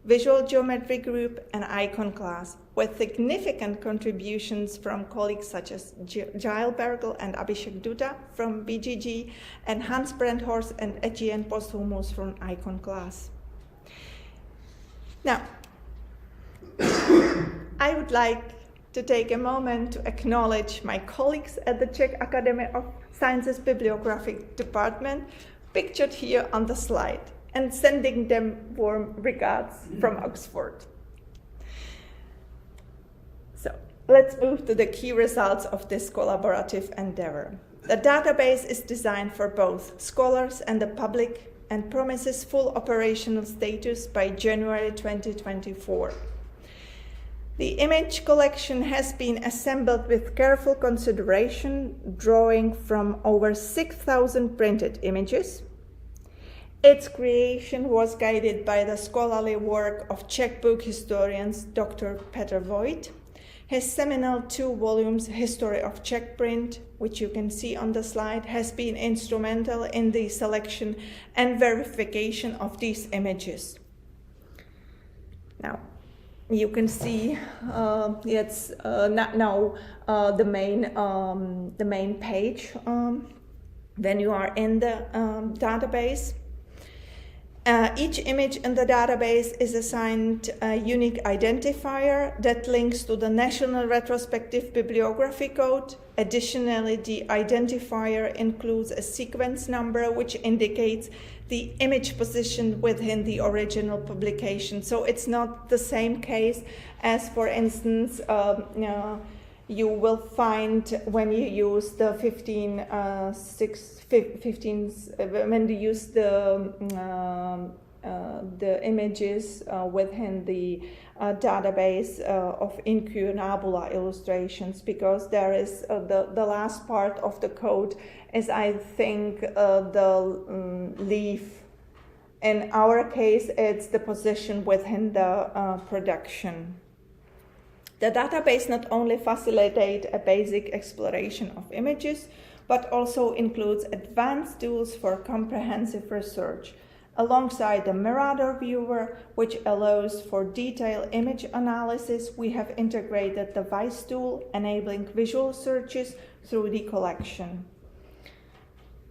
Visual Geometry Group and Icon Class, with significant contributions from colleagues such as Giles Bergel and Abhishek Duda from BGG, and Hans Brandhorst and Etienne Posthumus from Icon Class. Now, I would like to take a moment to acknowledge my colleagues at the Czech Academy of Sciences Bibliographic Department, pictured here on the slide, and sending them warm regards from Oxford. So let's move to the key results of this collaborative endeavor. The database is designed for both scholars and the public and promises full operational status by January 2024. The image collection has been assembled with careful consideration, drawing from over 6,000 printed images. Its creation was guided by the scholarly work of Czech book historians Dr. Petr Vojt. His seminal 2 volumes, History of Czech Print, which you can see on the slide, has been instrumental in the selection and verification of these images. Now, you can see it's now the main page when you are in the database. Each image in the database is assigned a unique identifier that links to the National Retrospective Bibliography Code. Additionally, the identifier includes a sequence number which indicates the image position within the original publication. So it's not the same case as, for instance, you will find when you use the 15 when you use the images within the database of incunabula illustrations, because there is the last part of the code is, I think, the leaf. In our case, it's the position within the production. The database not only facilitates a basic exploration of images, but also includes advanced tools for comprehensive research. Alongside the Mirador viewer, which allows for detailed image analysis, we have integrated the Vice tool, enabling visual searches through the collection.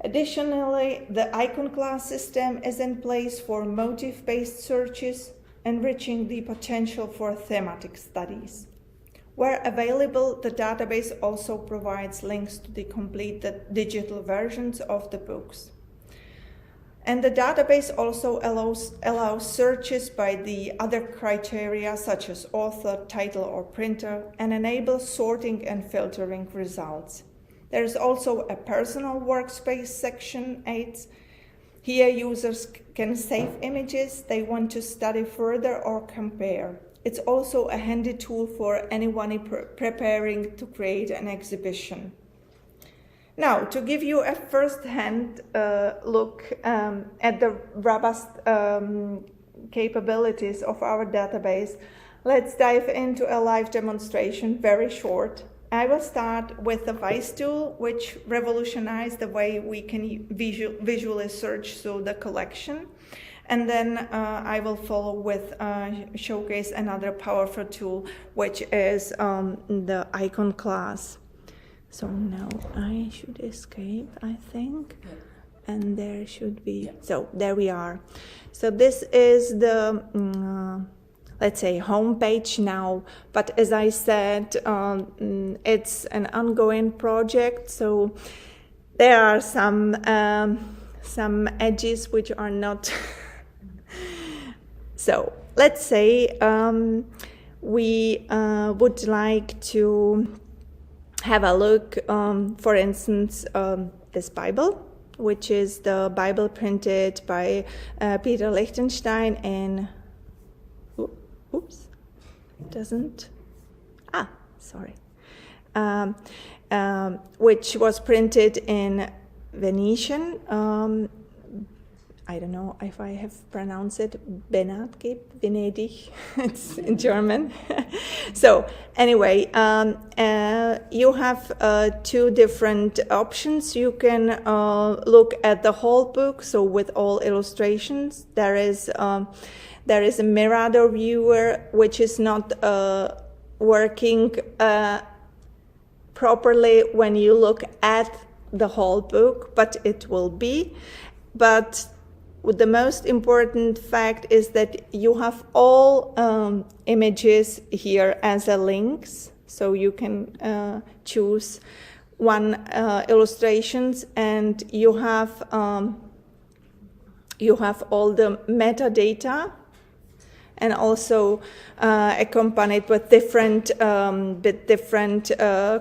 Additionally, the icon class system is in place for motif-based searches, enriching the potential for thematic studies. Where available, the database also provides links to the completed digital versions of the books. And the database also allows searches by the other criteria such as author, title, or printer, and enables sorting and filtering results. There is also a personal workspace section 8. Here users can save images they want to study further or compare. It's also a handy tool for anyone preparing to create an exhibition. Now, to give you a first-hand look at the robust capabilities of our database, let's dive into a live demonstration, very short. I will start with the Vice tool, which revolutionized the way we can visually search through the collection. And then I will follow with showcase another powerful tool, which is the icon class. So now I should escape, I think, and there should be, so there we are. So this is the, let's say, home page now, but as I said, it's an ongoing project, so there are some edges which are not. So let's say we would like to have a look, for instance, this Bible, which is the Bible printed by Peter Lichtenstein in, oops, doesn't, sorry, which was printed in Venetian. I don't know if I have pronounced it, Venedig, it's in German. So anyway, you have two different options. You can look at the whole book, so with all illustrations. There is a Mirador viewer, which is not working properly when you look at the whole book, but it will be. But the most important fact is that you have all images here as a links, so you can choose one illustrations, and you have all the metadata, and also accompanied with different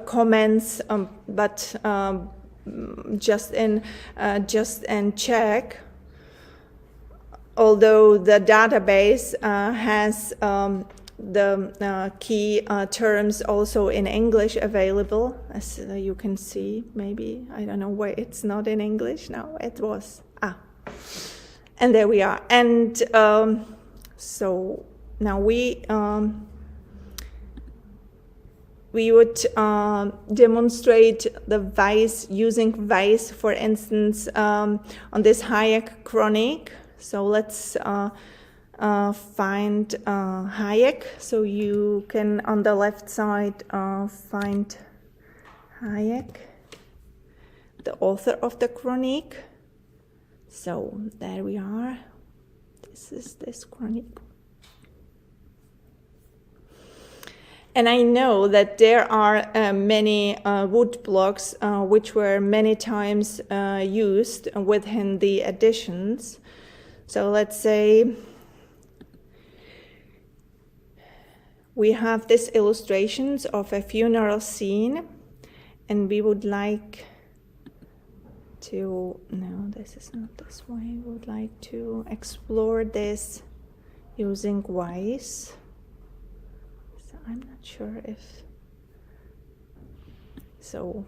comments, but just in Czech. Although the database has the key terms also in English available, as you can see, maybe, I don't know why it's not in English now, it was, and there we are. And so now we would demonstrate the Vice, using Vice, for instance, on this Hayek chronic. So let's find Hayek. So you can, on the left side, find Hayek, the author of the chronic. So there we are. This is this chronicle. And I know that there are many wood blocks which were many times used within the editions. So let's say we have these illustrations of a funeral scene, and we would like to, no, this is not this way. We would like to explore this using Wise. So I'm not sure if, so,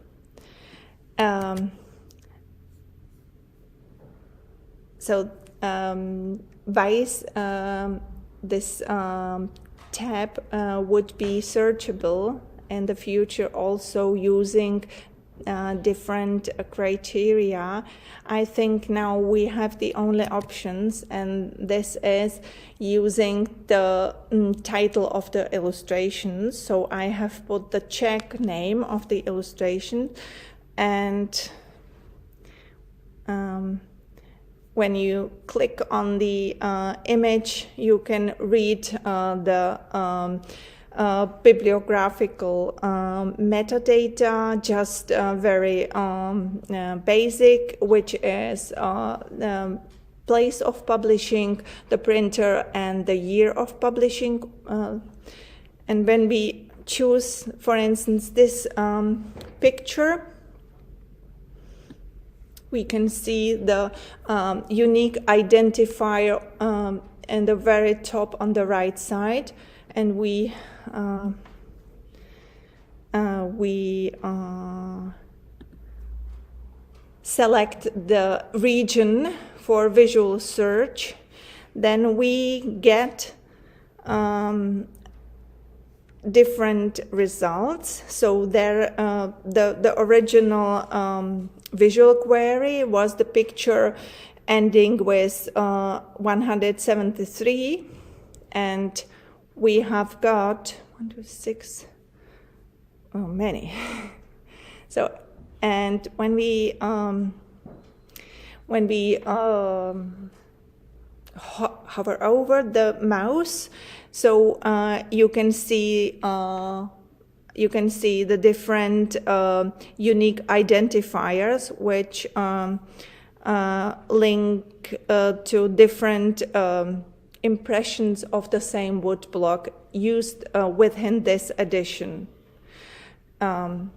Wise, this tab would be searchable in the future, also using different criteria. I think now we have the only options, and this is using the title of the illustrations. So I have put the Czech name of the illustration, and when you click on the image, you can read the bibliographical metadata, just very basic, which is place of publishing, the printer, and the year of publishing. And when we choose, for instance, this picture, we can see the unique identifier in the very top on the right side, and we select the region for visual search. Then we get different results. So there, the original visual query was the picture ending with 173, and we have got 1, 2, 6, many. So, and when we hover over the mouse, so you can see the different unique identifiers which link to different impressions of the same wood block used within this edition. And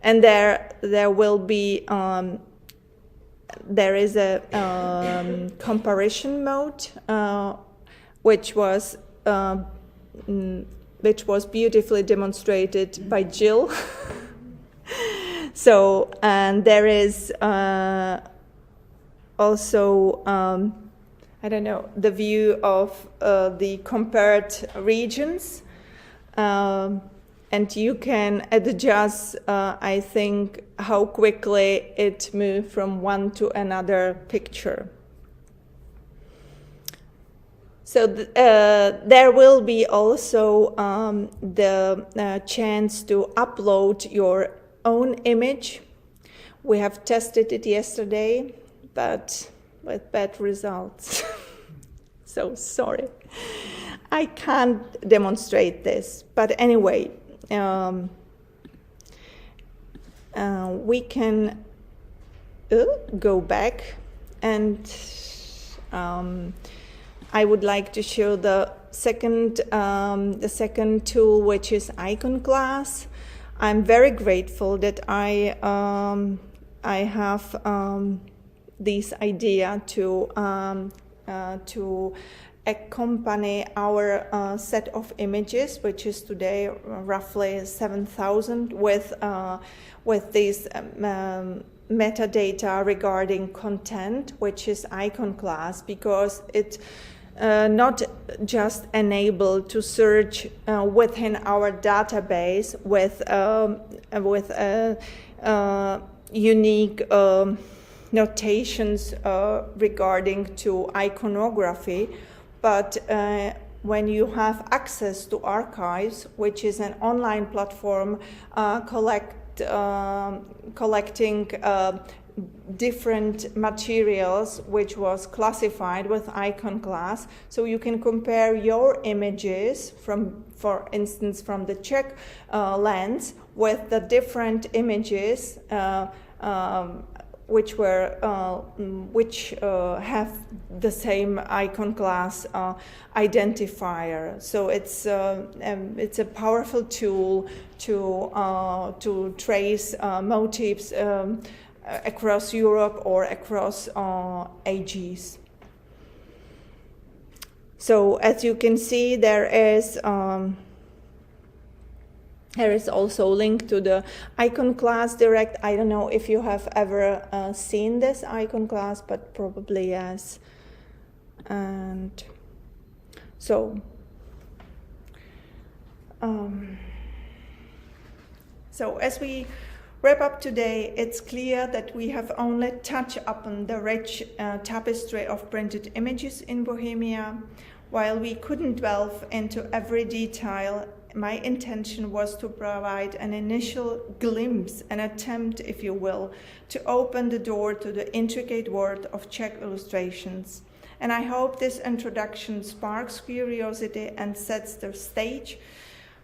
there will be there is a comparison mode which was beautifully demonstrated by Jill. So, and there is also I don't know, the view of the compared regions, and you can adjust, I think, how quickly it moved from one to another picture. So there will be also the chance to upload your own image. We have tested it yesterday, but with bad results. So sorry, I can't demonstrate this. But anyway, we can go back, and I would like to show the second tool, which is icon class. I'm very grateful that I have this idea to accompany our set of images, which is today roughly 7,000, with this metadata regarding content, which is icon class, because it not just enabled to search within our database with unique notations regarding to iconography, but when you have access to archives, which is an online platform collecting different materials which was classified with icon class. So you can compare your images from, for instance, from the Czech lands with the different images which have the same icon class identifier. So it's a powerful tool to trace motifs across Europe or across ages. So as you can see, there is also a link to the icon class direct. I don't know if you have ever seen this icon class, but probably yes. And so, so as we wrap up today, it's clear that we have only touched upon the rich tapestry of printed images in Bohemia. While we couldn't delve into every detail, my intention was to provide an initial glimpse, an attempt, if you will, to open the door to the intricate world of Czech illustrations. And I hope this introduction sparks curiosity and sets the stage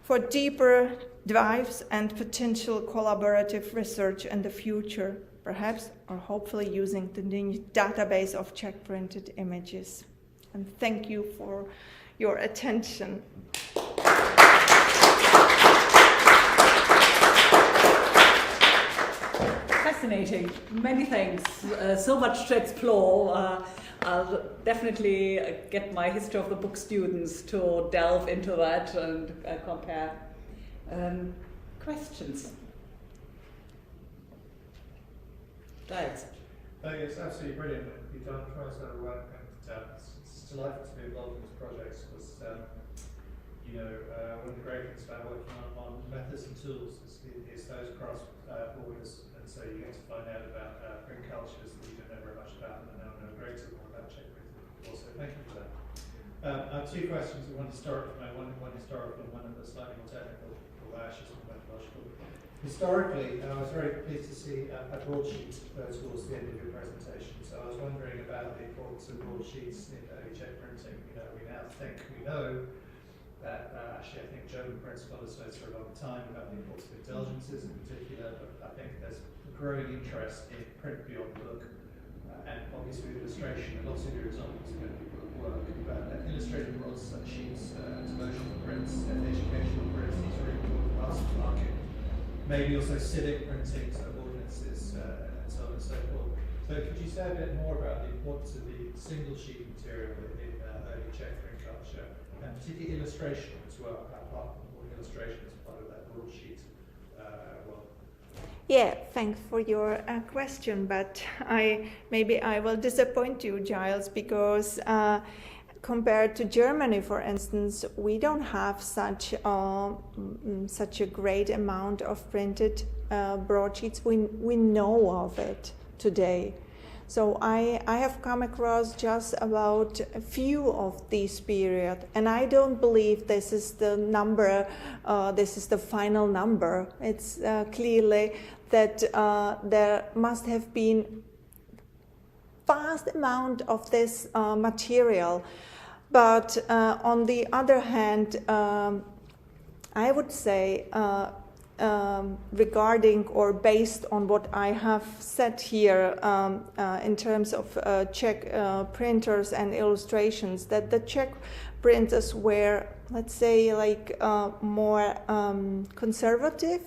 for deeper dives and potential collaborative research in the future, perhaps or hopefully using the new database of Czech printed images. And thank you for your attention. Fascinating, many thanks, so much to explore. I'll definitely get my history of the book students to delve into that and compare. Questions? Thanks. It's absolutely brilliant. You've done tremendous amount of work, and it's delightful to be involved in this project because, one of the great things about working on methods and tools is those cross borders, and so you get to find out about print cultures that you don't know very much about, and now know a great deal more about Czech printing. Also, thank you for that. I have two questions, one historical and one historical, and one of the slightly more technical, or actually some methodological. Historically, I was very pleased to see a broadsheet towards the end of your presentation. So I was wondering about the importance of broadsheets in early Czech printing. We now think we know that actually I think German print scholars know for a long time about the importance of indulgences in particular, but I think there's a growing interest in print beyond book, and obviously illustration, and lots of your examples are going to be book work, but illustrated broadsheets, devotional prints, educational prints, these are important parts of the market. Maybe also civic printing, so ordinances, and so on and so forth. So could you say a bit more about the importance of the single sheet material in early Czech print culture, and particularly illustration as well, apart from illustration as part of that broadsheet world? Yeah, thanks for your question, but maybe I will disappoint you, Giles, because compared to Germany, for instance, we don't have such a great amount of printed broadsheets. We know of it today. So I have come across just about a few of these periods, and I don't believe this is the number, this is the final number. It's clearly that there must have been vast amount of this material. But on the other hand, I would say regarding or based on what I have said here in terms of Czech printers and illustrations, that the Czech printers were, let's say, like more conservative.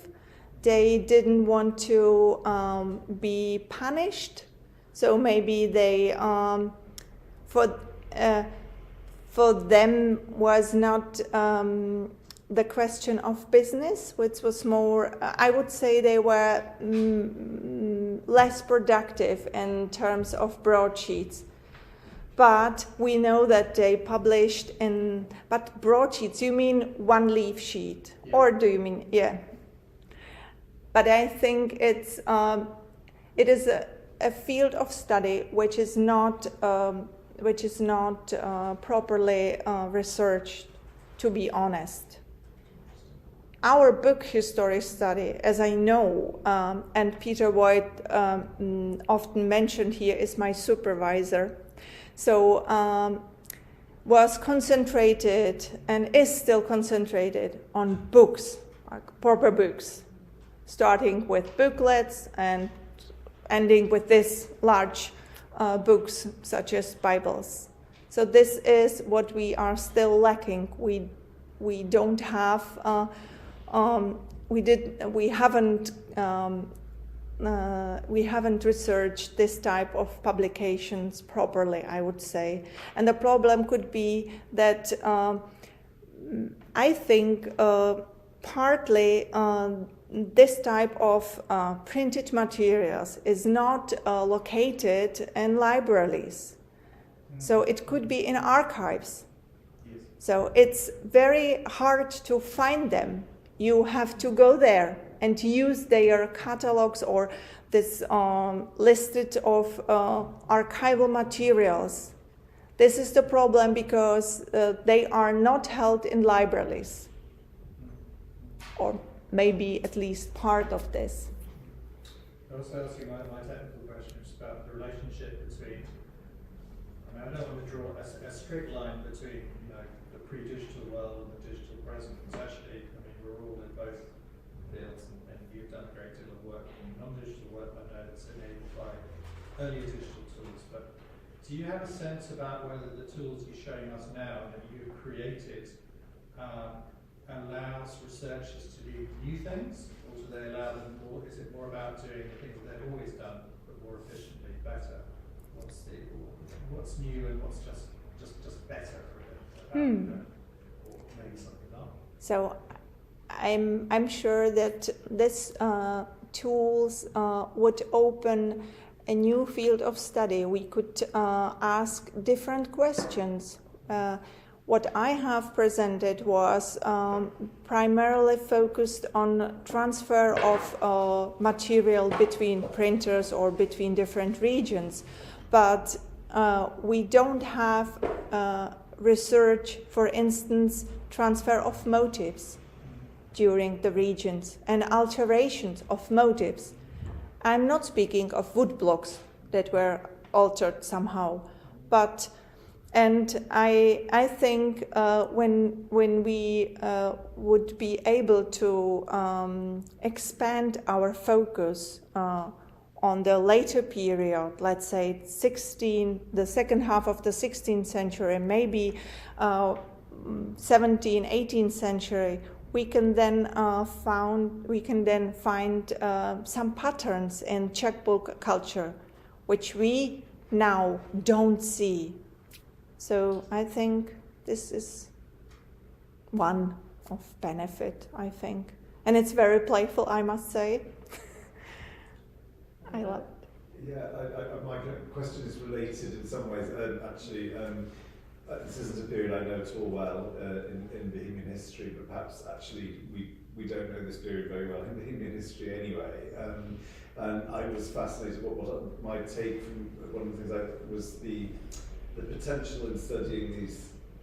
They didn't want to be punished, so maybe they for them was not the question of business, which was more, I would say they were less productive in terms of broadsheets. But we know that they published but broadsheets, you mean one leaf sheet? Yeah. Or do you mean, yeah. But I think it is a field of study which is not properly researched, to be honest. our book history study, as I know, and Peter Voigt often mentioned here is my supervisor, so was concentrated and is still concentrated on books, like proper books, starting with booklets and ending with this large books such as Bibles. So this is what we are still lacking. We don't have we haven't researched this type of publications properly, I would say. And the problem could be that I think partly this type of printed materials is not located in libraries. So it could be in archives. Yes. So it's very hard to find them. You have to go there and use their catalogs or this listed of archival materials. This is the problem because they are not held in libraries, or maybe at least part of this. I also ask you my technical question is about the relationship between, I don't want to draw a straight line between the pre-digital world and the digital present. It's actually, we're all in both fields, and you've done a great deal of work in non-digital work. I know it's enabled by earlier digital tools, but do you have a sense about whether the tools you're showing us now that you've created allows researchers to do new things, or do they allow them more? Is it more about doing the things they've always done, but more efficiently, better? What's new and what's just better for it? Or maybe something not. So I'm sure that this tools would open a new field of study. We could ask different questions. What I have presented was primarily focused on transfer of material between printers or between different regions, but we don't have research, for instance, transfer of motifs during the regions and alterations of motifs. I'm not speaking of wood blocks that were altered somehow, but and I think when we would be able to expand our focus on the later period, let's say the second half of the 16th century, maybe 17th, 18th century, we can then find some patterns in Czech book culture, which we now don't see. So I think this is one of benefit, I think. And it's very playful, I must say. I love it. Yeah, my question is related in some ways. Actually, this isn't a period I know at all well in Bohemian history, but perhaps actually we don't know this period very well in Bohemian history anyway. And I was fascinated what my take from one of the things was the potential in studying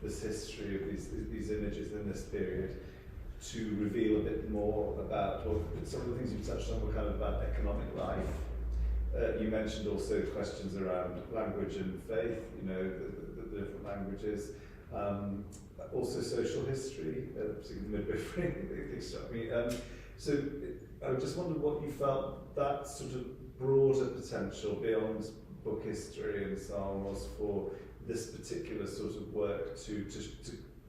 this history of these images in this period to reveal a bit more about, or some of the things you touched on were kind of about economic life. You mentioned also questions around language and faith, the different languages, also social history, particularly midwifery, they struck me. So I just wondered what you felt that sort of broader potential beyond book history and so on was for this particular sort of work to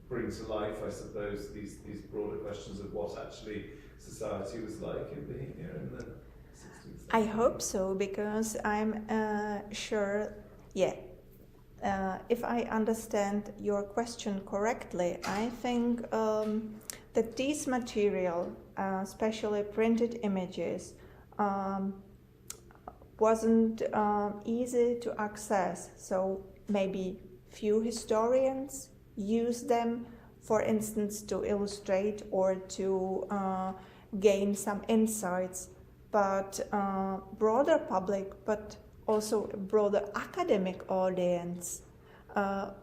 bring to life, I suppose, these broader questions of what actually society was like in Bohemia in the 16th century. I hope so, because I'm sure, if I understand your question correctly, I think that these material, especially printed images, wasn't easy to access. So maybe few historians use them, for instance, to illustrate or to gain some insights. But broader public, but also a broader academic audience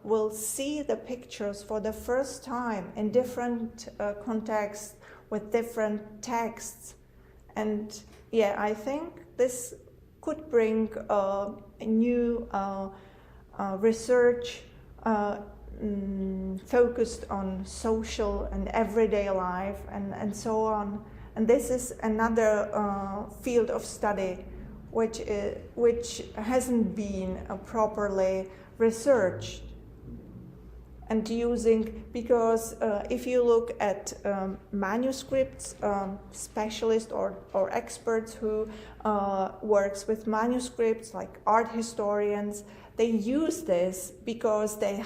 will see the pictures for the first time in different contexts with different texts. And yeah, I think this could bring a new research focused on social and everyday life and so on. And this is another field of study which hasn't been properly researched and using, because if you look at manuscripts, specialists or experts who works with manuscripts, like art historians, they use this because they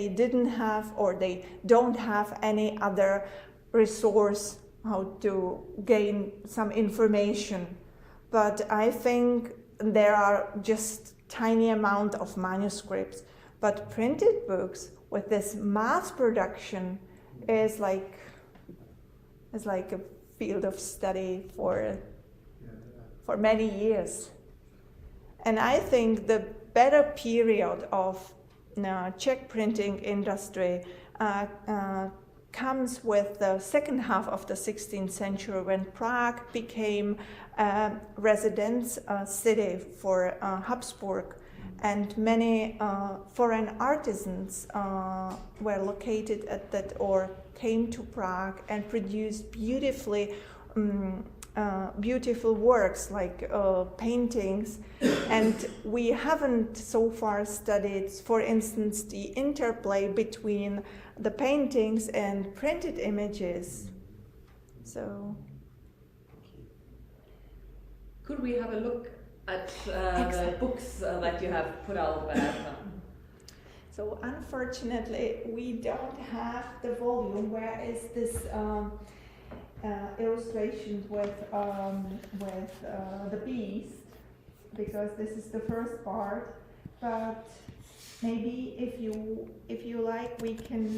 didn't have or they don't have any other resource how to gain some information. But I think there are just tiny amount of manuscripts. But printed books with this mass production is like a field of study for many years. And I think the better period of Czech printing industry comes with the second half of the 16th century, when Prague became a residence city for Habsburg, and many foreign artisans were located at that or came to Prague and produced beautiful works like paintings. And we haven't so far studied, for instance, the interplay between the paintings and printed images. So, could we have a look at the books that you have put out there? So unfortunately, we don't have the volume. Where is this illustration with the beast? Because this is the first part. But maybe if you like, we can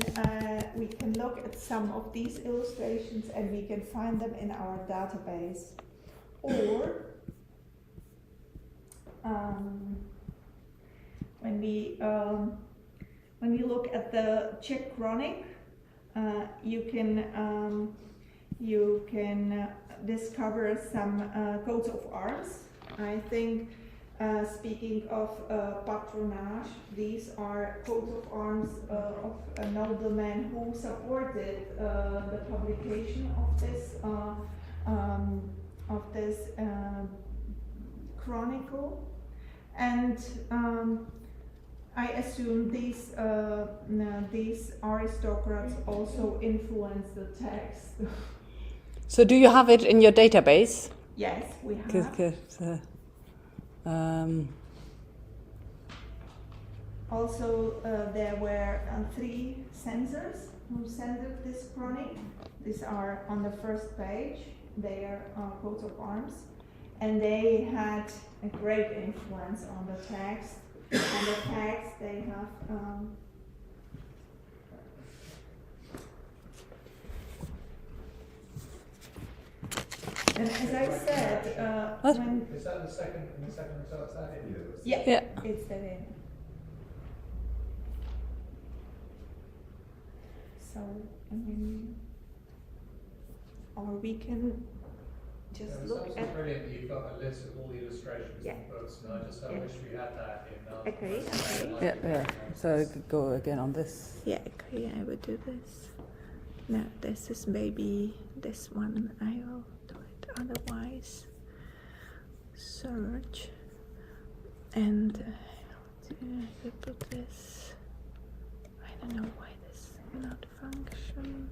look at some of these illustrations and we can find them in our database, or when we look at the Czech Chronic, you can discover some coats of arms. I think, speaking of patronage, these are coats of arms of a nobleman who supported the publication of this chronicle. And I assume these aristocrats also influence the text. So do you have it in your database? Yes, we have. Also, there were 3 censors who censored this chronic. These are on the first page. They are coats of arms. And they had a great influence on the text. And the text, they have and as I said, when Is that the second result? Is that it? yeah, it's that in. So or we can just look at. Brilliant that you've got a list of all the illustrations in the books, and I just wish we had that in our. Okay. Yeah. So go again on this. Yeah, okay, I will do this. No, this is maybe this one. I will do it otherwise. Search. And I will put this. I don't know why this not function.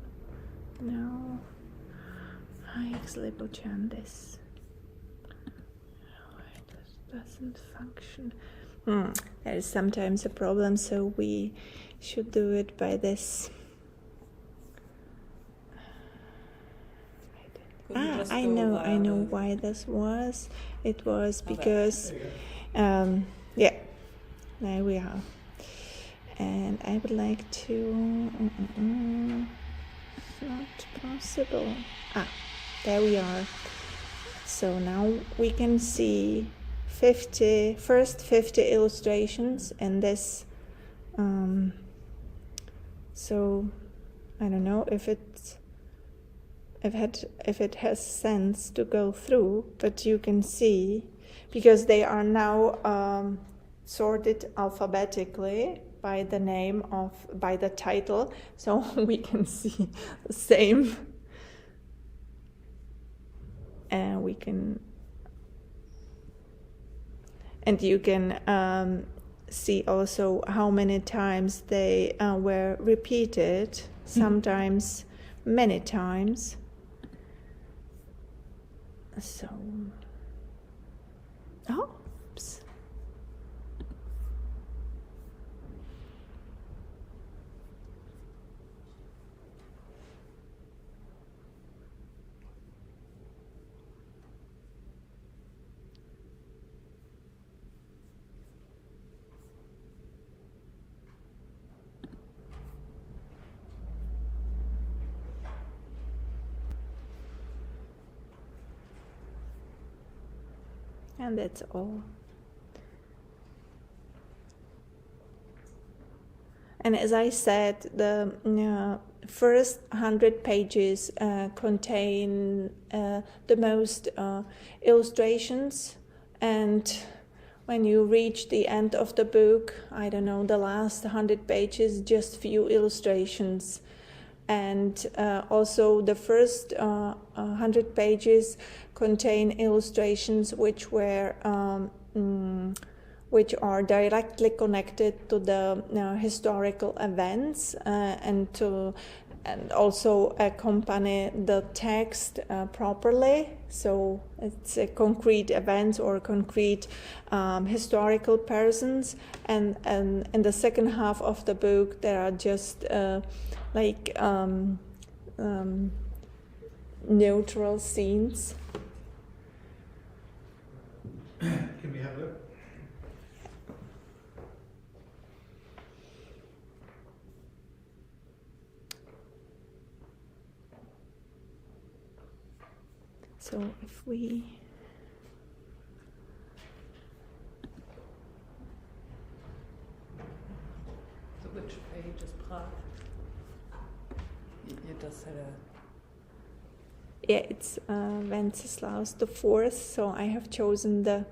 No. Exlibojan this. It doesn't function. There is sometimes a problem, so we should do it by this. I know why this was. It was because, yeah, there we are. And I would like to, it's not possible. There we are. So now we can see first 50 illustrations in this. So I don't know if it's if it has sense to go through, but you can see, because they are now sorted alphabetically by the title, so we can see the same, and you can see also how many times they were repeated, sometimes many times. So, oops. And that's all. And as I said, the first 100 pages contain the most illustrations, and when you reach the end of the book, I don't know, the last 100 pages, just few illustrations. And also the first 100 pages contain illustrations which are directly connected to the historical events and also accompany the text properly. So it's a concrete events or concrete historical persons. And in the second half of the book, there are just neutral scenes. Can we have a look? So if we So which page is Prague? You just had a... Yeah, it's Wenceslaus the Fourth. So I have chosen the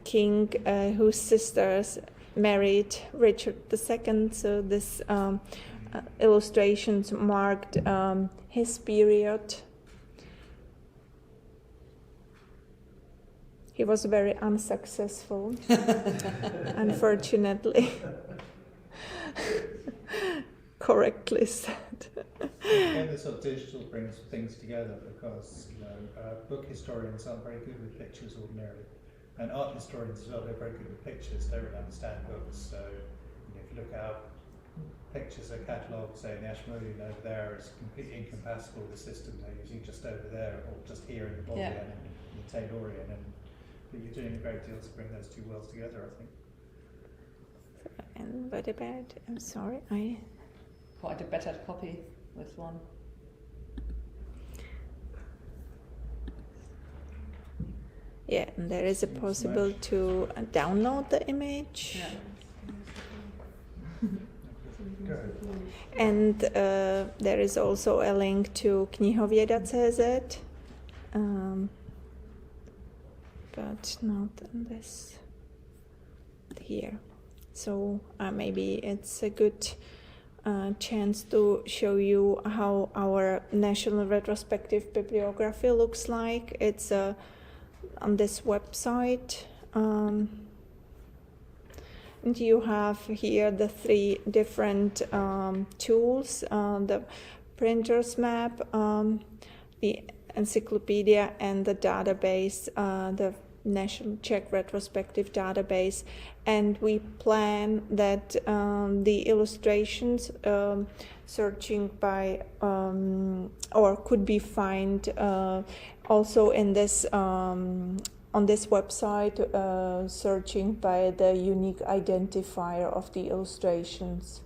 king whose sisters married Richard II. So this illustrations marked his period. He was very unsuccessful, unfortunately. Correctly said. And the sort of digital brings things together because book historians aren't very good with pictures ordinarily, and art historians as well. They're very good with pictures. They don't understand books. So if you look at pictures, a catalogue, say in the Ashmolean over there, is completely incompatible with the system they're using just over there or just here in the Bohemia and the Taylorian. But you're doing a great deal to bring those two worlds together, I think. And what about? I'm sorry, Quite a better copy with one. Yeah, and there is a possible to download the image. Yeah. And there is also a link to knihověda.cz, but not in this here. So maybe it's a good chance to show you how our national retrospective bibliography looks like. It's on this website. And you have here the three different tools, the printer's map, the encyclopedia, and the database, the National Czech Retrospective Database. And we plan that the illustrations searching by, or could be found also in this on this website, searching by the unique identifier of the illustrations.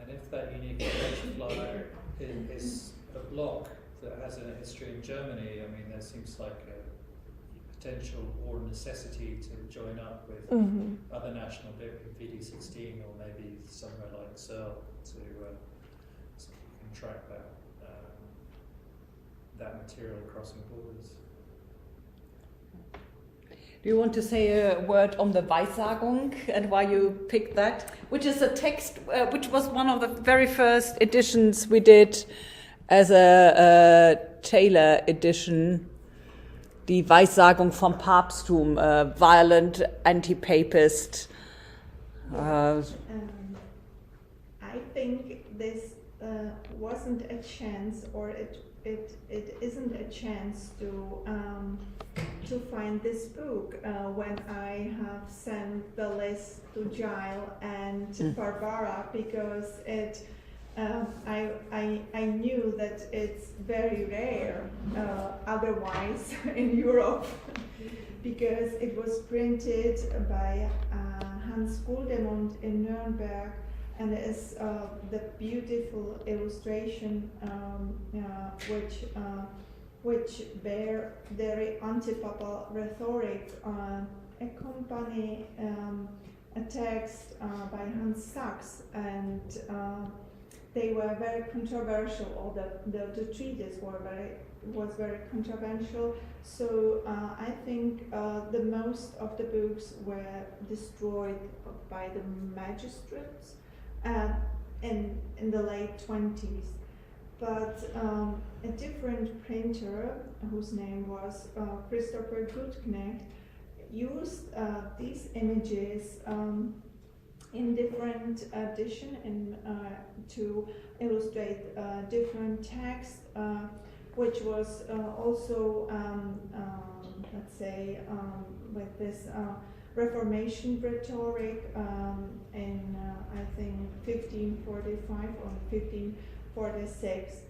And if that unique identifier is a block that has a history in Germany, I mean, there seems like a potential or necessity to join up with other national VD16 or maybe somewhere like Searle to so you can track that. that material crossing borders. Do you want to say a word on the Weissagung and why you picked that? Which is a text which was one of the very first editions we did as a Taylor edition. Die Weissagung vom Papsttum, violent anti-papist. I think this wasn't a chance, or it isn't a chance to find this book when I have sent the list to Giles and Barbara, because I knew that it's very rare otherwise in Europe, because it was printed by Hans Guldemund in Nuremberg, and is the beautiful illustration which bear very anti-papal rhetoric accompany a text by Hans Sachs, and they were very controversial, or the treatise was very controversial. So I think the most of the books were destroyed by the magistrates in the late 20s. But a different printer, whose name was Christopher Gutknecht, used these images in different edition to illustrate different text, which was also, let's say, with this Reformation rhetoric in I think 1545 or 1546,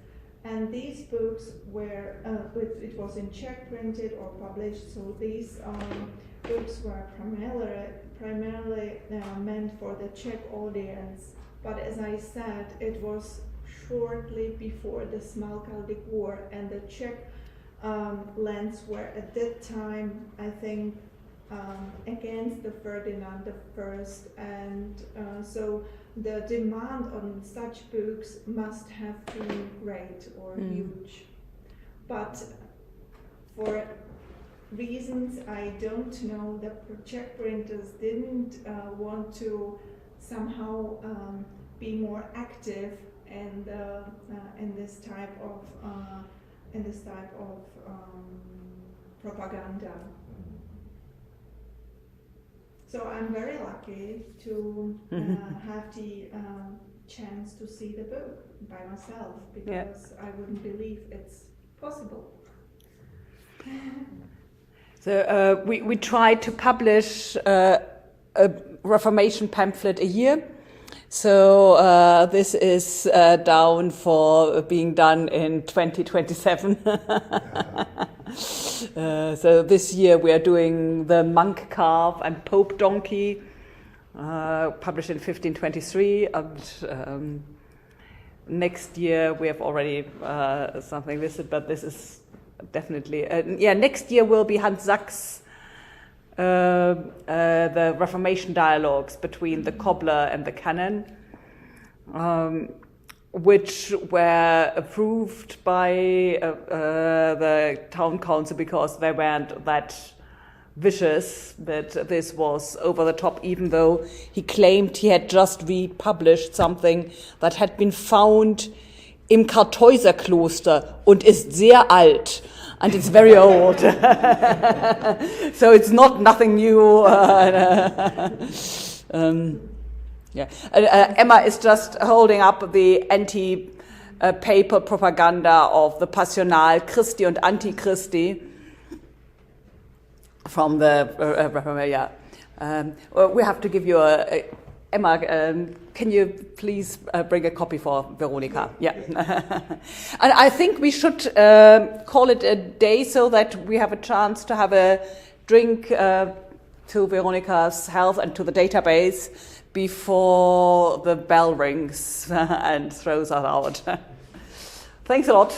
and these books were it was in Czech printed or published. So these books were primarily meant for the Czech audience. But as I said, it was shortly before the Smalkaldic War, and the Czech lands were at that time, I think, against the Ferdinand I, and so the demand on such books must have been great or huge. But for reasons I don't know, the Czech printers didn't want to somehow be more active in this type of propaganda. So I'm very lucky to have the chance to see the book by myself, because I wouldn't believe it's possible. So we tried to publish a Reformation pamphlet a year. So this is down for being done in 2027. So this year we are doing the Monk Calf and Pope Donkey, published in 1523. And next year we have already something listed, but this is definitely next year will be Hans Sachs, the Reformation dialogues between the cobbler and the canon, which were approved by the town council because they weren't that vicious that this was over the top, even though he claimed he had just republished something that had been found im Kartäuserkloster und ist sehr alt, and it's very old. So it's nothing new. Emma is just holding up the anti-papal propaganda of the Passional Christi und Antichristi from the Reformation. We have to give you Emma, can you please bring a copy for Veronika? Yeah. And I think we should call it a day so that we have a chance to have a drink to Veronika's health and to the database before the bell rings and throws us out. Thanks a lot.